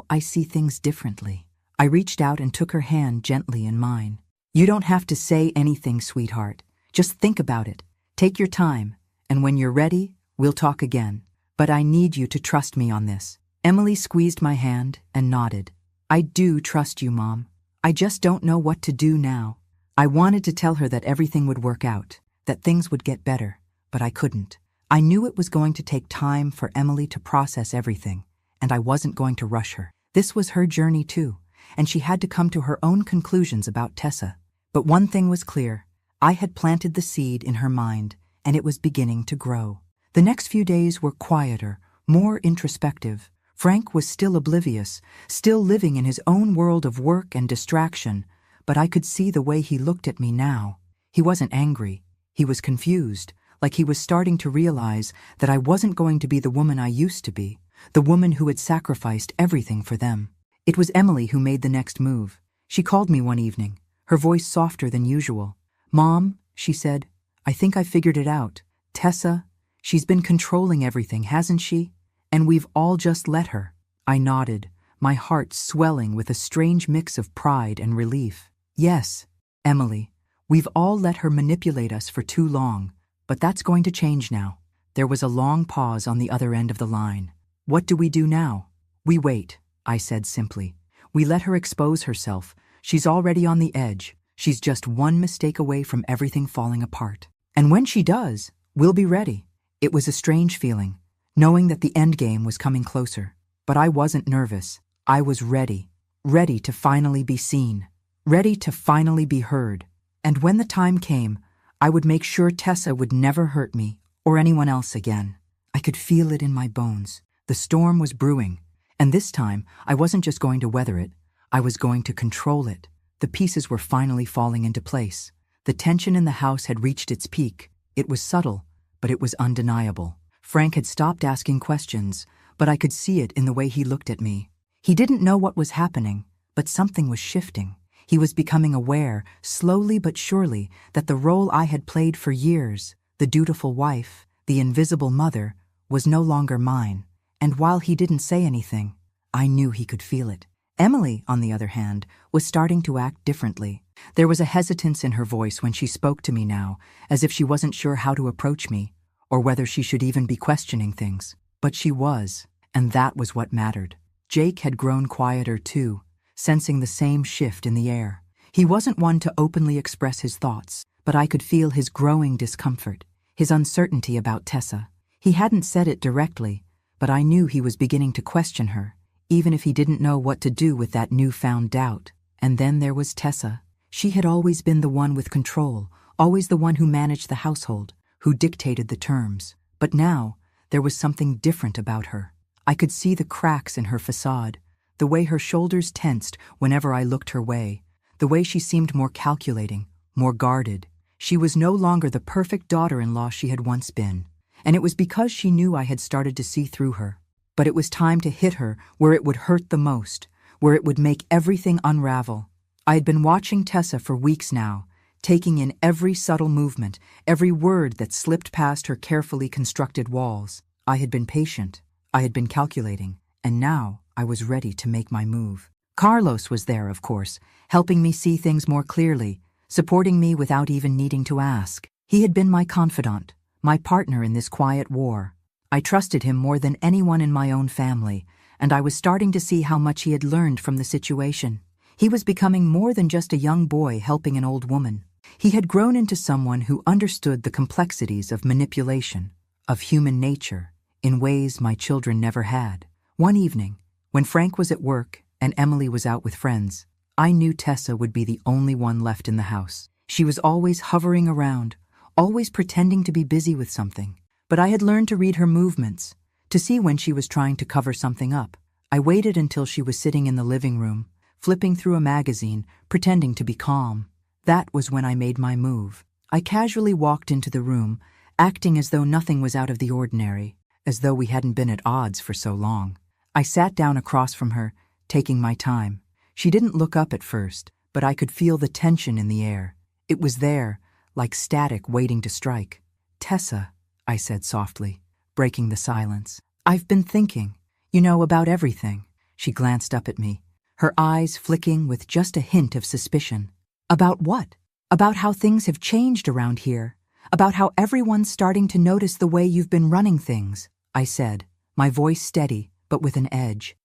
I see things differently." I reached out and took her hand gently in mine. "You don't have to say anything, sweetheart. Just think about it. Take your time, and when you're ready, we'll talk again. But I need you to trust me on this." Emily squeezed my hand and nodded. "I do trust you, Mom. I just don't know what to do now." I wanted to tell her that everything would work out, that things would get better, but I couldn't. I knew it was going to take time for Emily to process everything, and I wasn't going to rush her. This was her journey too, and she had to come to her own conclusions about Tessa. But one thing was clear. I had planted the seed in her mind, and it was beginning to grow. The next few days were quieter, more introspective. Frank was still oblivious, still living in his own world of work and distraction, but I could see the way he looked at me now. He wasn't angry. He was confused, like he was starting to realize that I wasn't going to be the woman I used to be. the woman who had sacrificed everything for them. It was Emily who made the next move. She called me one evening, her voice softer than usual. "Mom," she said, "I think I figured it out. Tessa, she's been controlling everything, hasn't she? And we've all just let her." I nodded, my heart swelling with a strange mix of pride and relief. "Yes, Emily, we've all let her manipulate us for too long, but that's going to change now." There was a long pause on the other end of the line. "What do we do now?" "We wait," I said simply. "We let her expose herself. She's already on the edge. She's just one mistake away from everything falling apart. And when she does, we'll be ready." It was a strange feeling, knowing that the end game was coming closer. But I wasn't nervous. I was ready. Ready to finally be seen. Ready to finally be heard. And when the time came, I would make sure Tessa would never hurt me or anyone else again. I could feel it in my bones. The storm was brewing. And this time, I wasn't just going to weather it. I was going to control it. The pieces were finally falling into place. The tension in the house had reached its peak. It was subtle, but it was undeniable. Frank had stopped asking questions, but I could see it in the way he looked at me. He didn't know what was happening, but something was shifting. He was becoming aware, slowly but surely, that the role I had played for years, the dutiful wife, the invisible mother, was no longer mine. And while he didn't say anything, I knew he could feel it. Emily, on the other hand, was starting to act differently. There was a hesitance in her voice when she spoke to me now, as if she wasn't sure how to approach me, or whether she should even be questioning things. But she was, and that was what mattered. Jake had grown quieter too, sensing the same shift in the air. He wasn't one to openly express his thoughts, but I could feel his growing discomfort, his uncertainty about Tessa. He hadn't said it directly, but I knew he was beginning to question her, even if he didn't know what to do with that newfound doubt. And then there was Tessa. She had always been the one with control, always the one who managed the household, who dictated the terms. But now, there was something different about her. I could see the cracks in her facade, the way her shoulders tensed whenever I looked her way, the way she seemed more calculating, more guarded. She was no longer the perfect daughter-in-law she had once been, and it was because she knew I had started to see through her. But it was time to hit her where it would hurt the most, where it would make everything unravel. I had been watching Tessa for weeks now, taking in every subtle movement, every word that slipped past her carefully constructed walls. I had been patient, I had been calculating, and now I was ready to make my move. Carlos was there, of course, helping me see things more clearly, supporting me without even needing to ask. He had been my confidant, my partner in this quiet war. I trusted him more than anyone in my own family, and I was starting to see how much he had learned from the situation. He was becoming more than just a young boy helping an old woman. He had grown into someone who understood the complexities of manipulation, of human nature, in ways my children never had. One evening, when Frank was at work and Emily was out with friends, I knew Tessa would be the only one left in the house. She was always hovering around, always pretending to be busy with something. But I had learned to read her movements, to see when she was trying to cover something up. I waited until she was sitting in the living room, flipping through a magazine, pretending to be calm. That was when I made my move. I casually walked into the room, acting as though nothing was out of the ordinary, as though we hadn't been at odds for so long. I sat down across from her, taking my time. She didn't look up at first, but I could feel the tension in the air. It was there, like static waiting to strike. "Tessa," I said softly, breaking the silence. "I've been thinking, about everything." She glanced up at me, her eyes flicking with just a hint of suspicion. "About what?" "About how things have changed around here. About how everyone's starting to notice the way you've been running things," I said, my voice steady, but with an edge.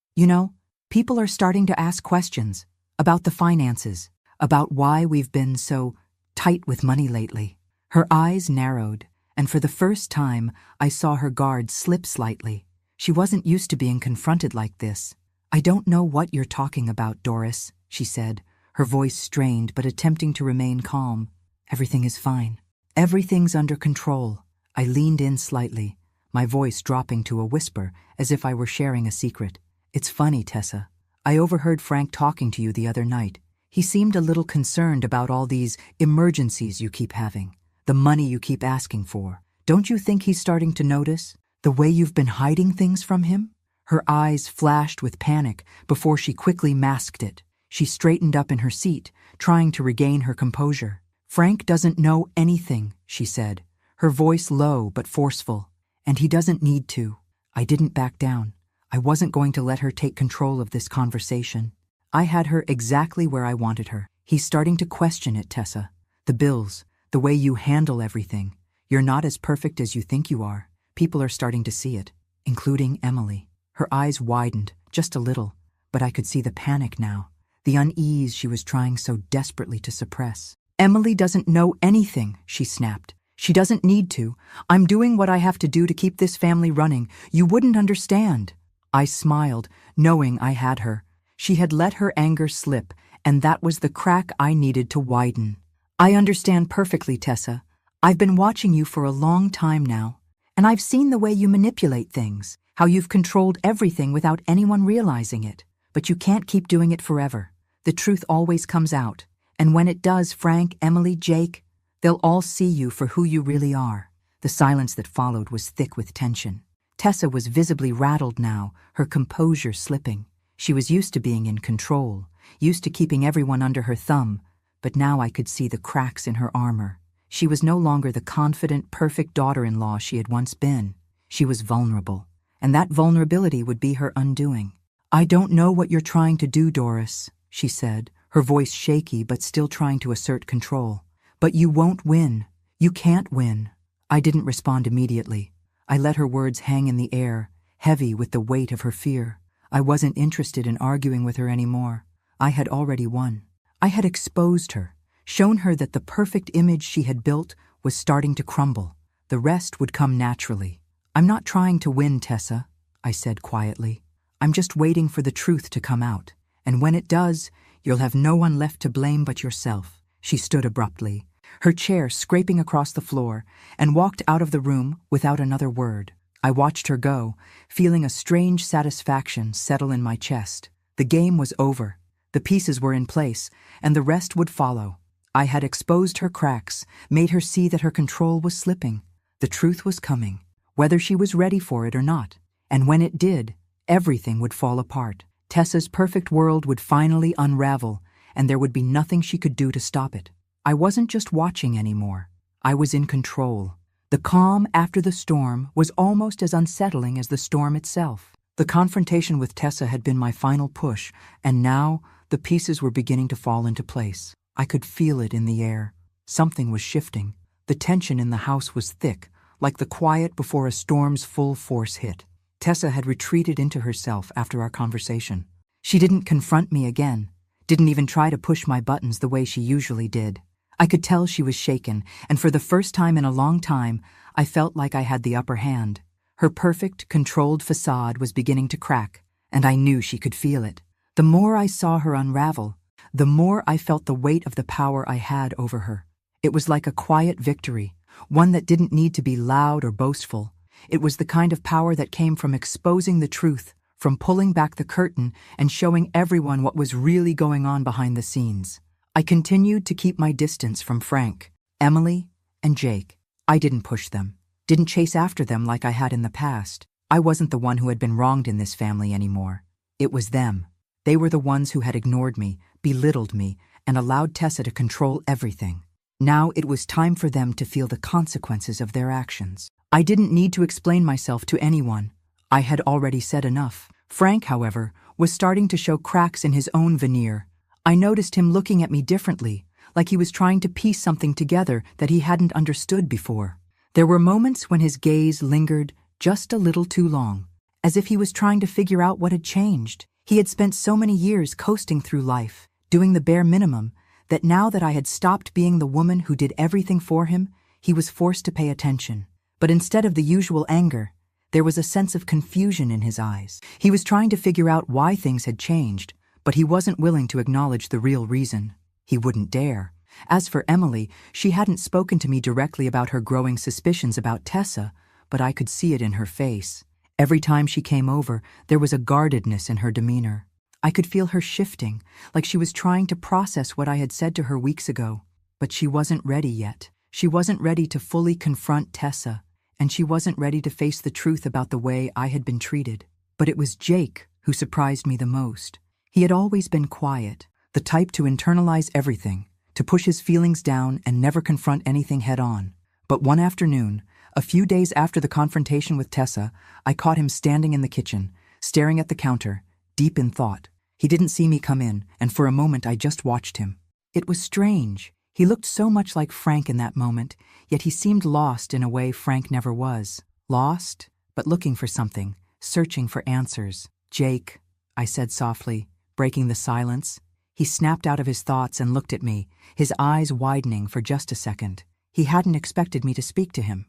People are starting to ask questions about the finances, about why we've been so tight with money lately." Her eyes narrowed, and for the first time, I saw her guard slip slightly. She wasn't used to being confronted like this. "I don't know what you're talking about, Doris," she said, her voice strained but attempting to remain calm. "Everything is fine. Everything's under control." I leaned in slightly, my voice dropping to a whisper as if I were sharing a secret. "It's funny, Tessa. I overheard Frank talking to you the other night. He seemed a little concerned about all these emergencies you keep having. The money you keep asking for. Don't you think he's starting to notice the way you've been hiding things from him?" Her eyes flashed with panic before she quickly masked it. She straightened up in her seat, trying to regain her composure. "Frank doesn't know anything," she said, her voice low but forceful. "And he doesn't need to." I didn't back down. I wasn't going to let her take control of this conversation. I had her exactly where I wanted her. "He's starting to question it, Tessa. The bills, the way you handle everything. You're not as perfect as you think you are. People are starting to see it, including Emily." Her eyes widened, just a little, but I could see the panic now, the unease she was trying so desperately to suppress. "Emily doesn't know anything," she snapped. "She doesn't need to. I'm doing what I have to do to keep this family running. You wouldn't understand." I smiled, knowing I had her. She had let her anger slip, and that was the crack I needed to widen. "I understand perfectly, Tessa. I've been watching you for a long time now, and I've seen the way you manipulate things, how you've controlled everything without anyone realizing it. But you can't keep doing it forever. The truth always comes out, and when it does, Frank, Emily, Jake, they'll all see you for who you really are." The silence that followed was thick with tension. Tessa was visibly rattled now, her composure slipping. She was used to being in control, used to keeping everyone under her thumb, but now I could see the cracks in her armor. She was no longer the confident, perfect daughter-in-law she had once been. She was vulnerable, and that vulnerability would be her undoing. "I don't know what you're trying to do, Doris," she said, her voice shaky but still trying to assert control. "But you won't win. You can't win." I didn't respond immediately. I let her words hang in the air, heavy with the weight of her fear. I wasn't interested in arguing with her anymore. I had already won. I had exposed her, shown her that the perfect image she had built was starting to crumble. The rest would come naturally. "I'm not trying to win, Tessa," I said quietly. "I'm just waiting for the truth to come out. And when it does, you'll have no one left to blame but yourself." She stood abruptly, her chair scraping across the floor, and walked out of the room without another word. I watched her go, feeling a strange satisfaction settle in my chest. The game was over. The pieces were in place, and the rest would follow. I had exposed her cracks, made her see that her control was slipping. The truth was coming, whether she was ready for it or not. And when it did, everything would fall apart. Tessa's perfect world would finally unravel, and there would be nothing she could do to stop it. I wasn't just watching anymore. I was in control. The calm after the storm was almost as unsettling as the storm itself. The confrontation with Tessa had been my final push, and now the pieces were beginning to fall into place. I could feel it in the air. Something was shifting. The tension in the house was thick, like the quiet before a storm's full force hit. Tessa had retreated into herself after our conversation. She didn't confront me again, didn't even try to push my buttons the way she usually did. I could tell she was shaken, and for the first time in a long time, I felt like I had the upper hand. Her perfect, controlled facade was beginning to crack, and I knew she could feel it. The more I saw her unravel, the more I felt the weight of the power I had over her. It was like a quiet victory, one that didn't need to be loud or boastful. It was the kind of power that came from exposing the truth, from pulling back the curtain and showing everyone what was really going on behind the scenes. I continued to keep my distance from Frank, Emily, and Jake. I didn't push them, didn't chase after them like I had in the past. I wasn't the one who had been wronged in this family anymore. It was them. They were the ones who had ignored me, belittled me, and allowed Tessa to control everything. Now it was time for them to feel the consequences of their actions. I didn't need to explain myself to anyone. I had already said enough. Frank, however, was starting to show cracks in his own veneer. I noticed him looking at me differently, like he was trying to piece something together that he hadn't understood before. There were moments when his gaze lingered just a little too long, as if he was trying to figure out what had changed. He had spent so many years coasting through life, doing the bare minimum, that now that I had stopped being the woman who did everything for him, he was forced to pay attention. But instead of the usual anger, there was a sense of confusion in his eyes. He was trying to figure out why things had changed, but he wasn't willing to acknowledge the real reason. He wouldn't dare. As for Emily, she hadn't spoken to me directly about her growing suspicions about Tessa, but I could see it in her face. Every time she came over, there was a guardedness in her demeanor. I could feel her shifting, like she was trying to process what I had said to her weeks ago. But she wasn't ready yet. She wasn't ready to fully confront Tessa, and she wasn't ready to face the truth about the way I had been treated. But it was Jake who surprised me the most. He had always been quiet, the type to internalize everything, to push his feelings down and never confront anything head-on. But one afternoon, a few days after the confrontation with Tessa, I caught him standing in the kitchen, staring at the counter, deep in thought. He didn't see me come in, and for a moment I just watched him. It was strange. He looked so much like Frank in that moment, yet he seemed lost in a way Frank never was. Lost, but looking for something, searching for answers. "Jake," I said softly, breaking the silence. He snapped out of his thoughts and looked at me, his eyes widening for just a second. He hadn't expected me to speak to him.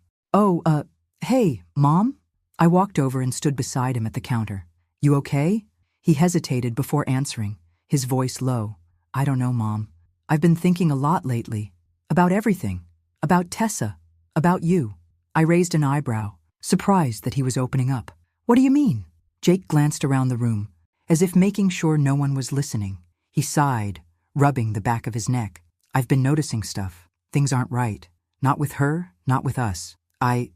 Hey, Mom?" I walked over and stood beside him at the counter. "You okay?" He hesitated before answering, his voice low. "I don't know, Mom. I've been thinking a lot lately. About everything. About Tessa. About you." I raised an eyebrow, surprised that he was opening up. "What do you mean?" Jake glanced around the room, as if making sure no one was listening. He sighed, rubbing the back of his neck. "I've been noticing stuff. Things aren't right. Not with her, not with us. I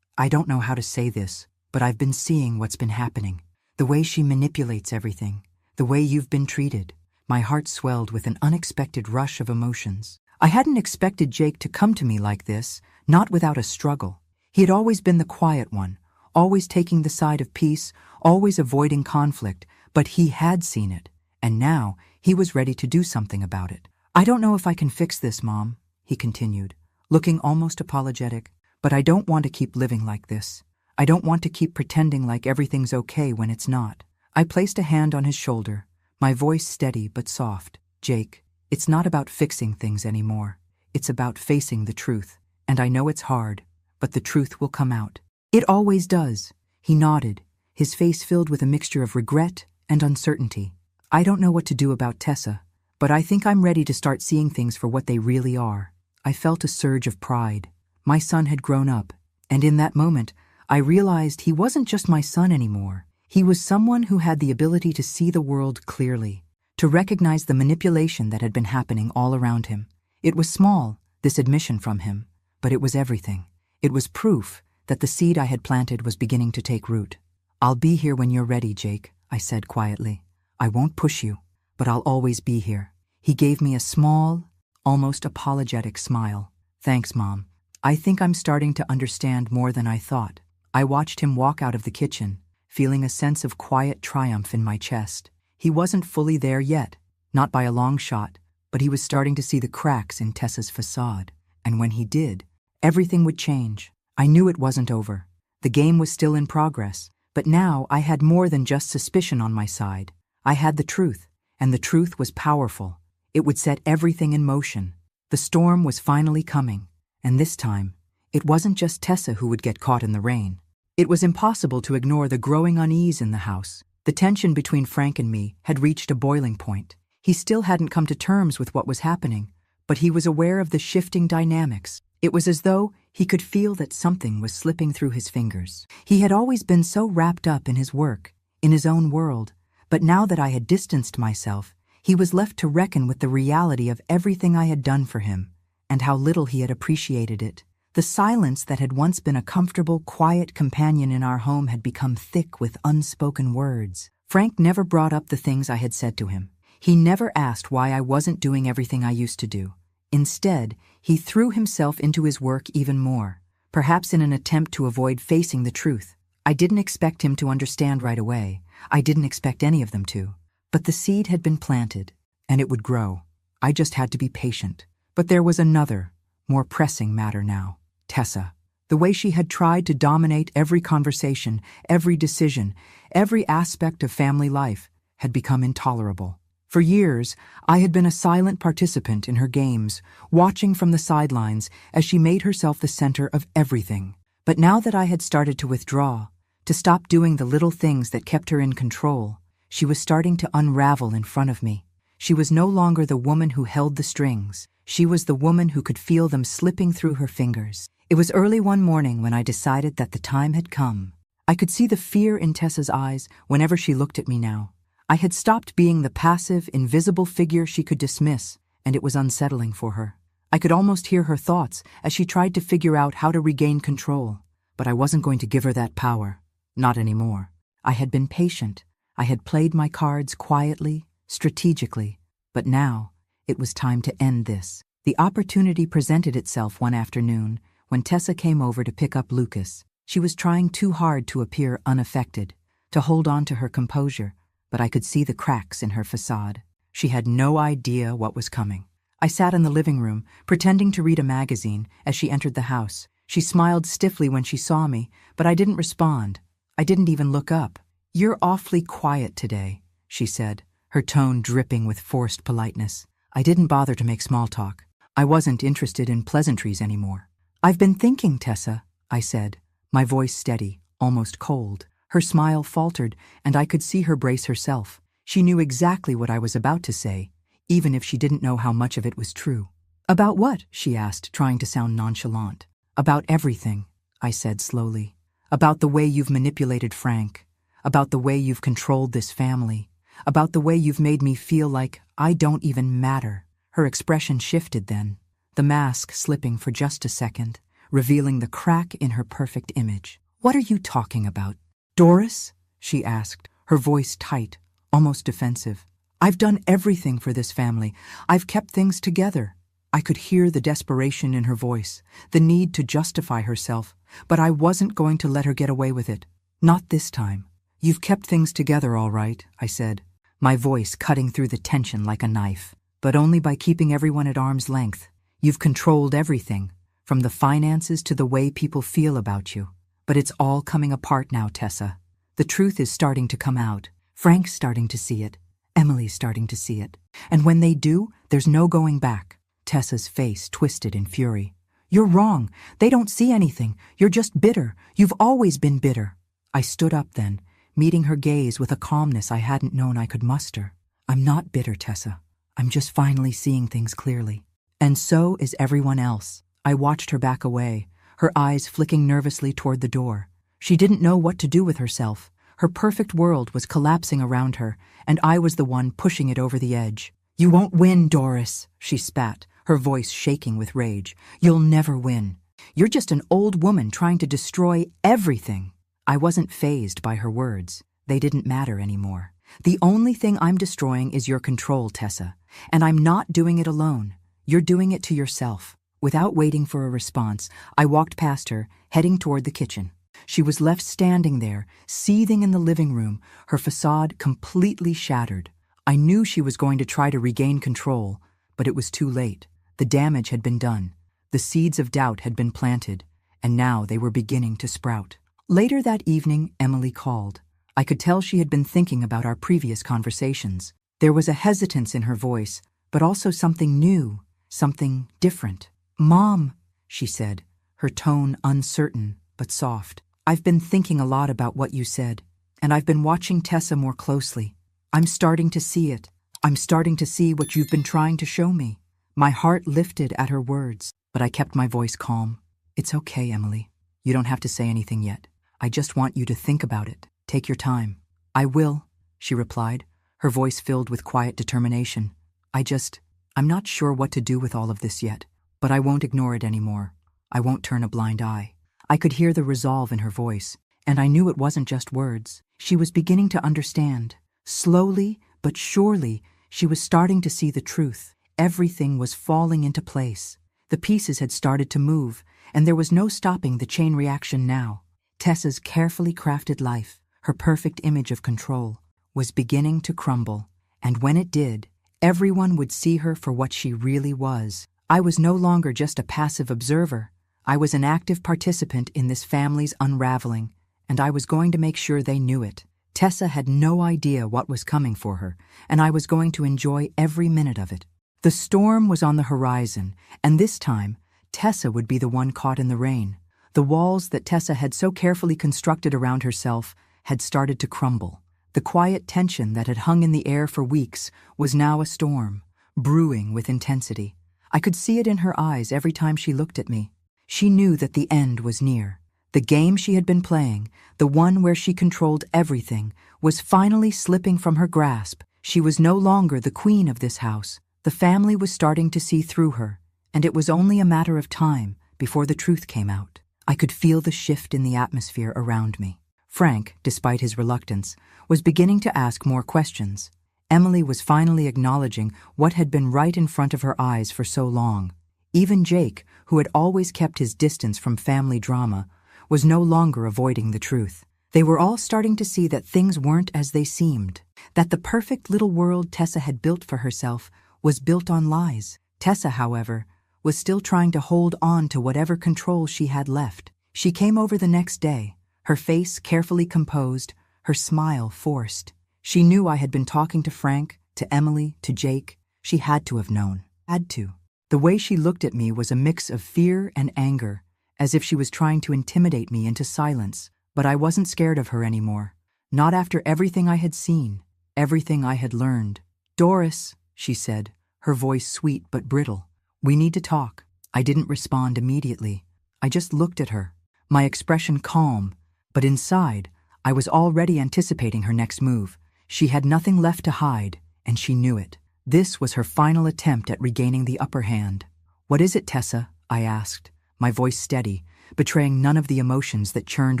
don't know how to say this, but I've been seeing what's been happening. The way she manipulates everything. The way you've been treated." My heart swelled with an unexpected rush of emotions. I hadn't expected Jake to come to me like this, not without a struggle. He had always been the quiet one, always taking the side of peace, always avoiding conflict, but he had seen it, and now he was ready to do something about it. "I don't know if I can fix this, Mom," he continued, looking almost apologetic, "but I don't want to keep living like this. I don't want to keep pretending like everything's okay when it's not." I placed a hand on his shoulder, my voice steady but soft. "Jake, it's not about fixing things anymore. It's about facing the truth. And I know it's hard, but the truth will come out." "It always does." He nodded, his face filled with a mixture of regret and uncertainty. "I don't know what to do about Tessa, but I think I'm ready to start seeing things for what they really are." I felt a surge of pride. My son had grown up, and in that moment, I realized he wasn't just my son anymore. He was someone who had the ability to see the world clearly, to recognize the manipulation that had been happening all around him. It was small, this admission from him, but it was everything. It was proof that the seed I had planted was beginning to take root. "I'll be here when you're ready, Jake," I said quietly. "I won't push you, but I'll always be here." He gave me a small, almost apologetic smile. "Thanks, Mom. I think I'm starting to understand more than I thought." I watched him walk out of the kitchen, feeling a sense of quiet triumph in my chest. He wasn't fully there yet, not by a long shot, but he was starting to see the cracks in Tessa's facade. And when he did, everything would change. I knew it wasn't over. The game was still in progress, but now I had more than just suspicion on my side. I had the truth, and the truth was powerful. It would set everything in motion. The storm was finally coming, and this time, it wasn't just Tessa who would get caught in the rain. It was impossible to ignore the growing unease in the house. The tension between Frank and me had reached a boiling point. He still hadn't come to terms with what was happening, but he was aware of the shifting dynamics. It was as though he could feel that something was slipping through his fingers. He had always been so wrapped up in his work, in his own world, but now that I had distanced myself, he was left to reckon with the reality of everything I had done for him, and how little he had appreciated it. The silence that had once been a comfortable, quiet companion in our home had become thick with unspoken words. Frank never brought up the things I had said to him. He never asked why I wasn't doing everything I used to do. Instead, he threw himself into his work even more, perhaps in an attempt to avoid facing the truth. I didn't expect him to understand right away. I didn't expect any of them to. But the seed had been planted, and it would grow. I just had to be patient. But there was another, more pressing matter now. Tessa. The way she had tried to dominate every conversation, every decision, every aspect of family life had become intolerable. For years, I had been a silent participant in her games, watching from the sidelines as she made herself the center of everything. But now that I had started to withdraw, to stop doing the little things that kept her in control, she was starting to unravel in front of me. She was no longer the woman who held the strings. She was the woman who could feel them slipping through her fingers. It was early one morning when I decided that the time had come. I could see the fear in Tessa's eyes whenever she looked at me now. I had stopped being the passive, invisible figure she could dismiss, and it was unsettling for her. I could almost hear her thoughts as she tried to figure out how to regain control. But I wasn't going to give her that power. Not anymore. I had been patient. I had played my cards quietly, strategically. But now, it was time to end this. The opportunity presented itself one afternoon when Tessa came over to pick up Lucas. She was trying too hard to appear unaffected, to hold on to her composure, but I could see the cracks in her facade. She had no idea what was coming. I sat in the living room, pretending to read a magazine as she entered the house. She smiled stiffly when she saw me, but I didn't respond. I didn't even look up. "You're awfully quiet today," she said, her tone dripping with forced politeness. I didn't bother to make small talk. I wasn't interested in pleasantries anymore. "I've been thinking, Tessa," I said, my voice steady, almost cold. Her smile faltered, and I could see her brace herself. She knew exactly what I was about to say, even if she didn't know how much of it was true. "About what?" she asked, trying to sound nonchalant. "About everything," I said slowly. "About the way you've manipulated Frank. About the way you've controlled this family. About the way you've made me feel like I don't even matter." Her expression shifted then, the mask slipping for just a second, revealing the crack in her perfect image. "What are you talking about?" "Doris?" she asked, her voice tight, almost defensive. "I've done everything for this family. I've kept things together." I could hear the desperation in her voice, the need to justify herself, but I wasn't going to let her get away with it. "Not this time." "You've kept things together all right," I said, my voice cutting through the tension like a knife. "But only by keeping everyone at arm's length. You've controlled everything, from the finances to the way people feel about you. But it's all coming apart now, Tessa. The truth is starting to come out. Frank's starting to see it. Emily's starting to see it. And when they do, there's no going back." Tessa's face twisted in fury. "You're wrong. They don't see anything. You're just bitter. You've always been bitter." I stood up then, meeting her gaze with a calmness I hadn't known I could muster. "I'm not bitter, Tessa. I'm just finally seeing things clearly. And so is everyone else." I watched her back away, her eyes flicking nervously toward the door. She didn't know what to do with herself. Her perfect world was collapsing around her, and I was the one pushing it over the edge. "You won't win, Doris," she spat, her voice shaking with rage. "You'll never win. You're just an old woman trying to destroy everything." I wasn't fazed by her words. They didn't matter anymore. "The only thing I'm destroying is your control, Tessa, and I'm not doing it alone. You're doing it to yourself." Without waiting for a response, I walked past her, heading toward the kitchen. She was left standing there, seething in the living room, her facade completely shattered. I knew she was going to try to regain control, but it was too late. The damage had been done. The seeds of doubt had been planted, and now they were beginning to sprout. Later that evening, Emily called. I could tell she had been thinking about our previous conversations. There was a hesitance in her voice, but also something new, something different. "Mom," she said, her tone uncertain but soft. "I've been thinking a lot about what you said, and I've been watching Tessa more closely. I'm starting to see it. I'm starting to see what you've been trying to show me." My heart lifted at her words, but I kept my voice calm. "It's okay, Emily. You don't have to say anything yet. I just want you to think about it. Take your time." "I will," she replied, her voice filled with quiet determination. I'm not sure what to do with all of this yet, but I won't ignore it anymore. I won't turn a blind eye." I could hear the resolve in her voice, and I knew it wasn't just words. She was beginning to understand. Slowly but surely, she was starting to see the truth. Everything was falling into place. The pieces had started to move, and there was no stopping the chain reaction now. Tessa's carefully crafted life, her perfect image of control, was beginning to crumble, and when it did, everyone would see her for what she really was. I was no longer just a passive observer. I was an active participant in this family's unraveling, and I was going to make sure they knew it. Tessa had no idea what was coming for her, and I was going to enjoy every minute of it. The storm was on the horizon, and this time, Tessa would be the one caught in the rain. The walls that Tessa had so carefully constructed around herself had started to crumble. The quiet tension that had hung in the air for weeks was now a storm, brewing with intensity. I could see it in her eyes every time she looked at me. She knew that the end was near. The game she had been playing, the one where she controlled everything, was finally slipping from her grasp. She was no longer the queen of this house. The family was starting to see through her, and it was only a matter of time before the truth came out. I could feel the shift in the atmosphere around me. Frank, despite his reluctance, was beginning to ask more questions. Emily was finally acknowledging what had been right in front of her eyes for so long. Even Jake, who had always kept his distance from family drama, was no longer avoiding the truth. They were all starting to see that things weren't as they seemed, that the perfect little world Tessa had built for herself was built on lies. Tessa, however, was still trying to hold on to whatever control she had left. She came over the next day, her face carefully composed, her smile forced. She knew I had been talking to Frank, to Emily, to Jake. She had to have known. Had to. The way she looked at me was a mix of fear and anger, as if she was trying to intimidate me into silence. But I wasn't scared of her anymore. Not after everything I had seen, everything I had learned. "Doris," she said, her voice sweet but brittle. "We need to talk." I didn't respond immediately. I just looked at her, my expression calm, but inside, I was already anticipating her next move. She had nothing left to hide, and she knew it. This was her final attempt at regaining the upper hand. "What is it, Tessa?" I asked, my voice steady, betraying none of the emotions that churned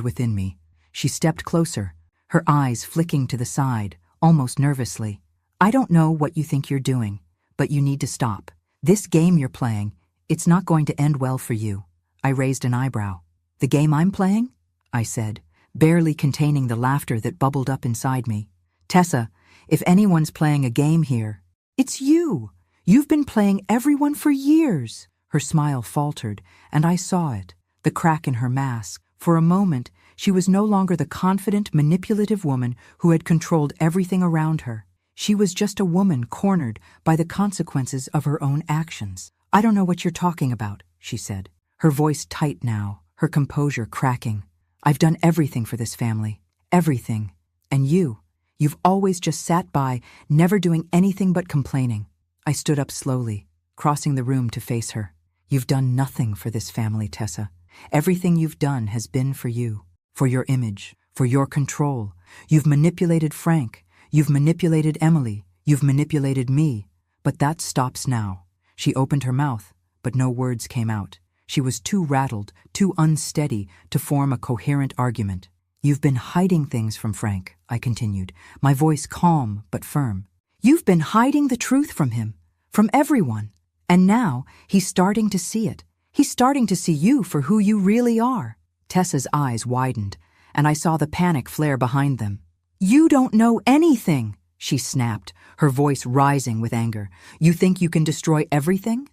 within me. She stepped closer, her eyes flicking to the side, almost nervously. "I don't know what you think you're doing, but you need to stop. This game you're playing, it's not going to end well for you." I raised an eyebrow. "The game I'm playing?" I said, barely containing the laughter that bubbled up inside me. "Tessa, if anyone's playing a game here, it's you. You've been playing everyone for years." Her smile faltered, and I saw it, the crack in her mask. For a moment, she was no longer the confident, manipulative woman who had controlled everything around her. She was just a woman cornered by the consequences of her own actions. "I don't know what you're talking about," she said, her voice tight now, her composure cracking. "I've done everything for this family. Everything. And you've always just sat by, never doing anything but complaining." I stood up slowly, crossing the room to face her. "You've done nothing for this family, Tessa. Everything you've done has been for you, for your image, for your control. You've manipulated Frank. You've manipulated Emily. You've manipulated me. But that stops now." She opened her mouth, but no words came out. She was too rattled, too unsteady to form a coherent argument. "You've been hiding things from Frank," I continued, my voice calm but firm. "You've been hiding the truth from him, from everyone. And now he's starting to see it. He's starting to see you for who you really are." Tessa's eyes widened, and I saw the panic flare behind them. "You don't know anything," she snapped, her voice rising with anger. "You think you can destroy everything?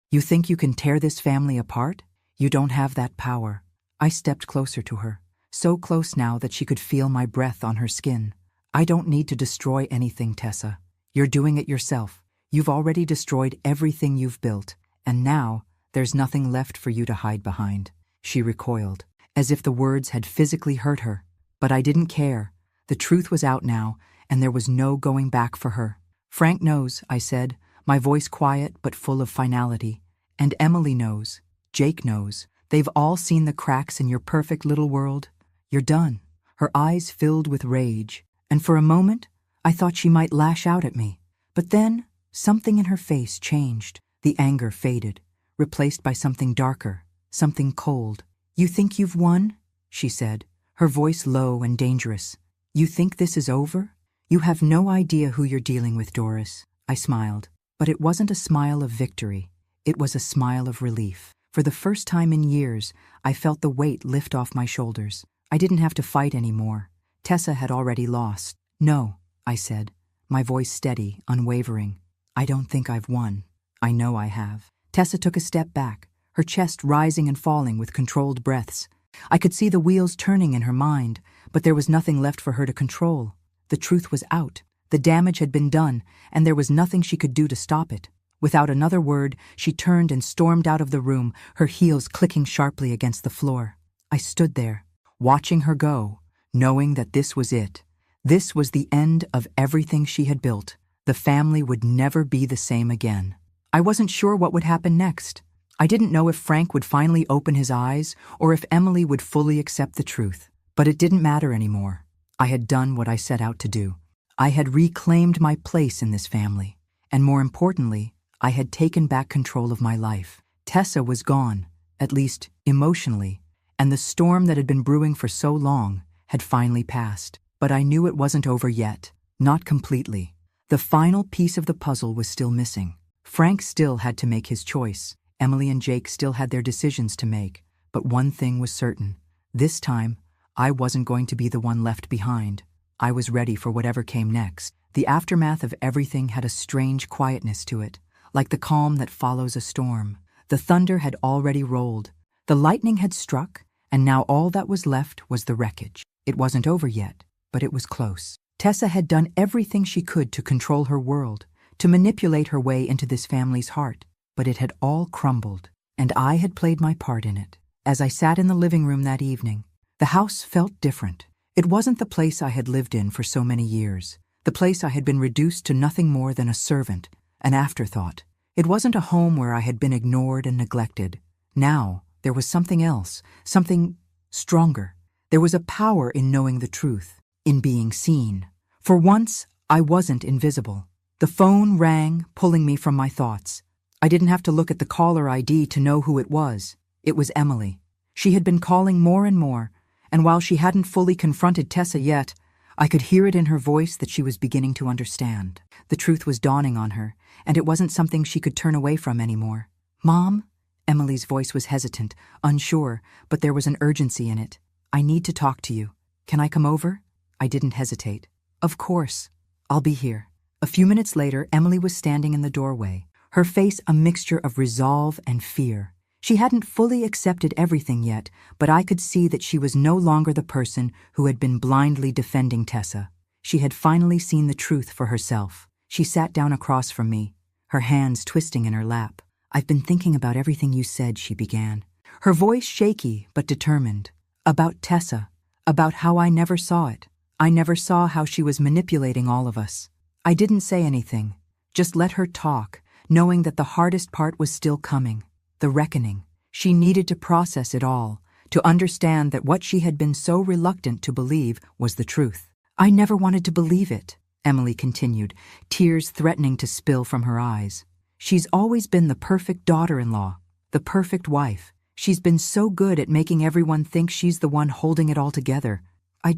You think you can tear this family apart? You don't have that power." I stepped closer to her, so close now that she could feel my breath on her skin. "I don't need to destroy anything, Tessa. You're doing it yourself. You've already destroyed everything you've built, and now there's nothing left for you to hide behind." She recoiled, as if the words had physically hurt her. But I didn't care. The truth was out now, and there was no going back for her. "Frank knows," I said, my voice quiet but full of finality. "And Emily knows. Jake knows. They've all seen the cracks in your perfect little world. You're done." Her eyes filled with rage, and for a moment, I thought she might lash out at me. But then, something in her face changed. The anger faded, replaced by something darker, something cold. "You think you've won?" she said, her voice low and dangerous. "You think this is over? You have no idea who you're dealing with, Doris." I smiled, but it wasn't a smile of victory. It was a smile of relief. For the first time in years, I felt the weight lift off my shoulders. I didn't have to fight anymore. Tessa had already lost. "No," I said, my voice steady, unwavering. "I don't think I've won. I know I have." Tessa took a step back, her chest rising and falling with controlled breaths. I could see the wheels turning in her mind, but there was nothing left for her to control. The truth was out. The damage had been done, and there was nothing she could do to stop it. Without another word, she turned and stormed out of the room, her heels clicking sharply against the floor. I stood there, watching her go, knowing that this was it. This was the end of everything she had built. The family would never be the same again. I wasn't sure what would happen next. I didn't know if Frank would finally open his eyes or if Emily would fully accept the truth. But it didn't matter anymore. I had done what I set out to do. I had reclaimed my place in this family. And more importantly, I had taken back control of my life. Tessa was gone, at least emotionally, and the storm that had been brewing for so long had finally passed. But I knew it wasn't over yet. Not completely. The final piece of the puzzle was still missing. Frank still had to make his choice. Emily and Jake still had their decisions to make. But one thing was certain. This time, I wasn't going to be the one left behind. I was ready for whatever came next. The aftermath of everything had a strange quietness to it, like the calm that follows a storm. The thunder had already rolled. The lightning had struck, and now all that was left was the wreckage. It wasn't over yet, but it was close. Tessa had done everything she could to control her world, to manipulate her way into this family's heart, but it had all crumbled, and I had played my part in it. As I sat in the living room that evening, the house felt different. It wasn't the place I had lived in for so many years, the place I had been reduced to nothing more than a servant, an afterthought. It wasn't a home where I had been ignored and neglected. Now, there was something else, something stronger. There was a power in knowing the truth, in being seen. For once, I wasn't invisible. The phone rang, pulling me from my thoughts. I didn't have to look at the caller ID to know who it was. It was Emily. She had been calling more and more, and while she hadn't fully confronted Tessa yet, I could hear it in her voice that she was beginning to understand. The truth was dawning on her, and it wasn't something she could turn away from anymore. "Mom?" Emily's voice was hesitant, unsure, but there was an urgency in it. "I need to talk to you. Can I come over?" I didn't hesitate. "Of course. I'll be here." A few minutes later, Emily was standing in the doorway, her face a mixture of resolve and fear. She hadn't fully accepted everything yet, but I could see that she was no longer the person who had been blindly defending Tessa. She had finally seen the truth for herself. She sat down across from me, her hands twisting in her lap. "I've been thinking about everything you said," she began, her voice shaky but determined. "About Tessa, about how I never saw it. I never saw how she was manipulating all of us. I didn't say anything, just let her talk, knowing that the hardest part was still coming. The reckoning. She needed to process it all, to understand that what she had been so reluctant to believe was the truth. I never wanted to believe it," Emily continued, tears threatening to spill from her eyes. "She's always been the perfect daughter-in-law, the perfect wife. She's been so good at making everyone think she's the one holding it all together. I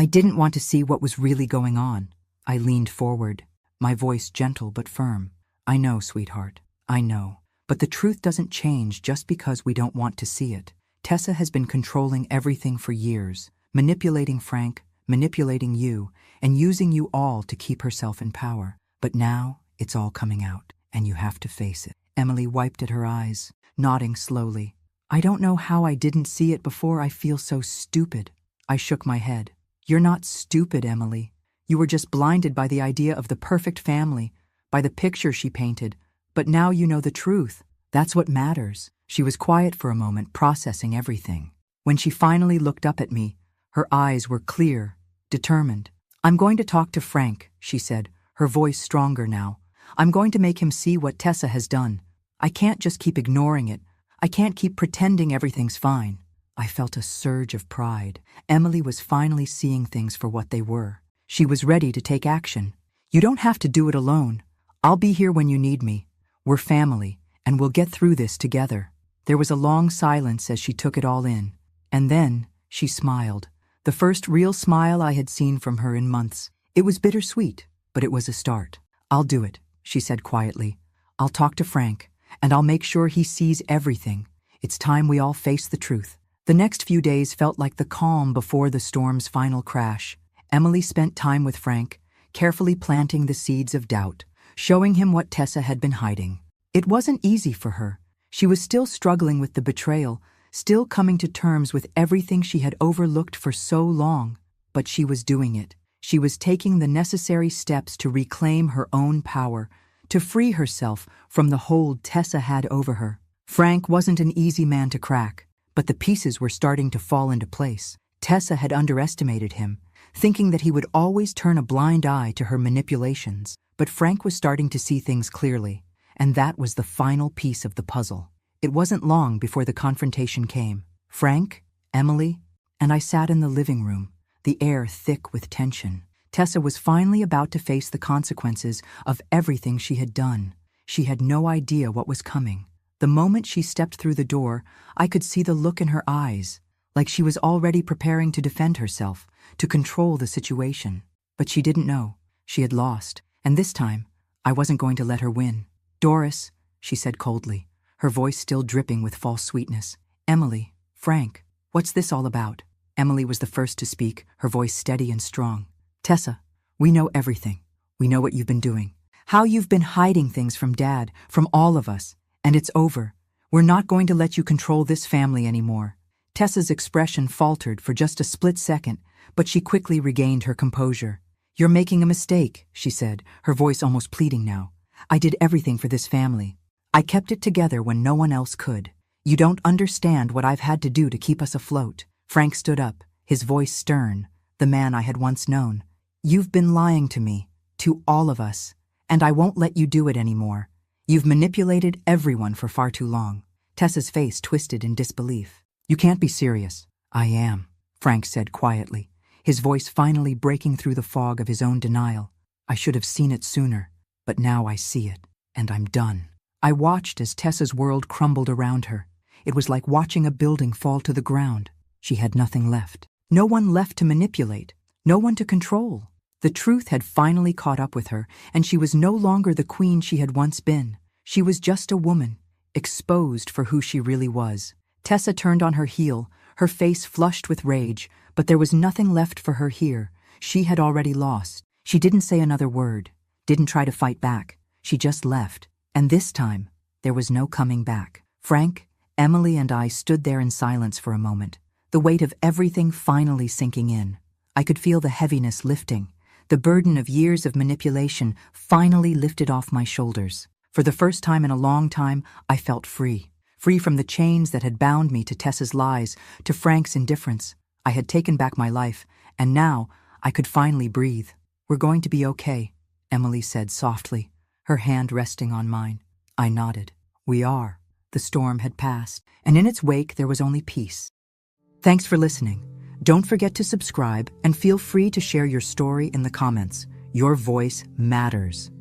didn't want to see what was really going on." I leaned forward, my voice gentle but firm. "I know, sweetheart, I know. But the truth doesn't change just because we don't want to see it. Tessa has been controlling everything for years, manipulating Frank, manipulating you, and using you all to keep herself in power. But now, it's all coming out, and you have to face it." Emily wiped at her eyes, nodding slowly. "I don't know how I didn't see it before. I feel so stupid." I shook my head. "You're not stupid, Emily. You were just blinded by the idea of the perfect family, by the picture she painted. But now you know the truth. That's what matters." She was quiet for a moment, processing everything. When she finally looked up at me, her eyes were clear, determined. "I'm going to talk to Frank," she said, her voice stronger now. "I'm going to make him see what Tessa has done. I can't just keep ignoring it. I can't keep pretending everything's fine." I felt a surge of pride. Emily was finally seeing things for what they were. She was ready to take action. "You don't have to do it alone. I'll be here when you need me. We're family, and we'll get through this together." There was a long silence as she took it all in, and then she smiled. The first real smile I had seen from her in months. It was bittersweet, but it was a start. "I'll do it," she said quietly. "I'll talk to Frank, and I'll make sure he sees everything. It's time we all face the truth." The next few days felt like the calm before the storm's final crash. Emily spent time with Frank, carefully planting the seeds of doubt, showing him what Tessa had been hiding. It wasn't easy for her. She was still struggling with the betrayal, still coming to terms with everything she had overlooked for so long. But she was doing it. She was taking the necessary steps to reclaim her own power, to free herself from the hold Tessa had over her. Frank wasn't an easy man to crack, but the pieces were starting to fall into place. Tessa had underestimated him, thinking that he would always turn a blind eye to her manipulations. But Frank was starting to see things clearly, and that was the final piece of the puzzle. It wasn't long before the confrontation came. Frank, Emily, and I sat in the living room, the air thick with tension. Tessa was finally about to face the consequences of everything she had done. She had no idea what was coming. The moment she stepped through the door, I could see the look in her eyes, like she was already preparing to defend herself, to control the situation. But she didn't know. She had lost, and this time, I wasn't going to let her win. "Doris," she said coldly, her voice still dripping with false sweetness. "Emily, Frank, what's this all about?" Emily was the first to speak, her voice steady and strong. "Tessa, we know everything. We know what you've been doing. How you've been hiding things from Dad, from all of us. And it's over. We're not going to let you control this family anymore." Tessa's expression faltered for just a split second, but she quickly regained her composure. "You're making a mistake," she said, her voice almost pleading now. "I did everything for this family. I kept it together when no one else could. You don't understand what I've had to do to keep us afloat." Frank stood up, his voice stern, the man I had once known. "You've been lying to me, to all of us, and I won't let you do it anymore. You've manipulated everyone for far too long." Tessa's face twisted in disbelief. "You can't be serious." "I am," Frank said quietly, his voice finally breaking through the fog of his own denial. "I should have seen it sooner, but now I see it, and I'm done." I watched as Tessa's world crumbled around her. It was like watching a building fall to the ground. She had nothing left. No one left to manipulate, no one to control. The truth had finally caught up with her, and she was no longer the queen she had once been. She was just a woman, exposed for who she really was. Tessa turned on her heel, her face flushed with rage, but there was nothing left for her here. She had already lost. She didn't say another word, didn't try to fight back. She just left. And this time, there was no coming back. Frank, Emily, and I stood there in silence for a moment, the weight of everything finally sinking in. I could feel the heaviness lifting, the burden of years of manipulation finally lifted off my shoulders. For the first time in a long time, I felt free. Free from the chains that had bound me to Tessa's lies, to Frank's indifference. I had taken back my life, and now I could finally breathe. "We're going to be okay," Emily said softly, her hand resting on mine. I nodded. "We are." The storm had passed, and in its wake there was only peace. Thanks for listening. Don't forget to subscribe and feel free to share your story in the comments. Your voice matters.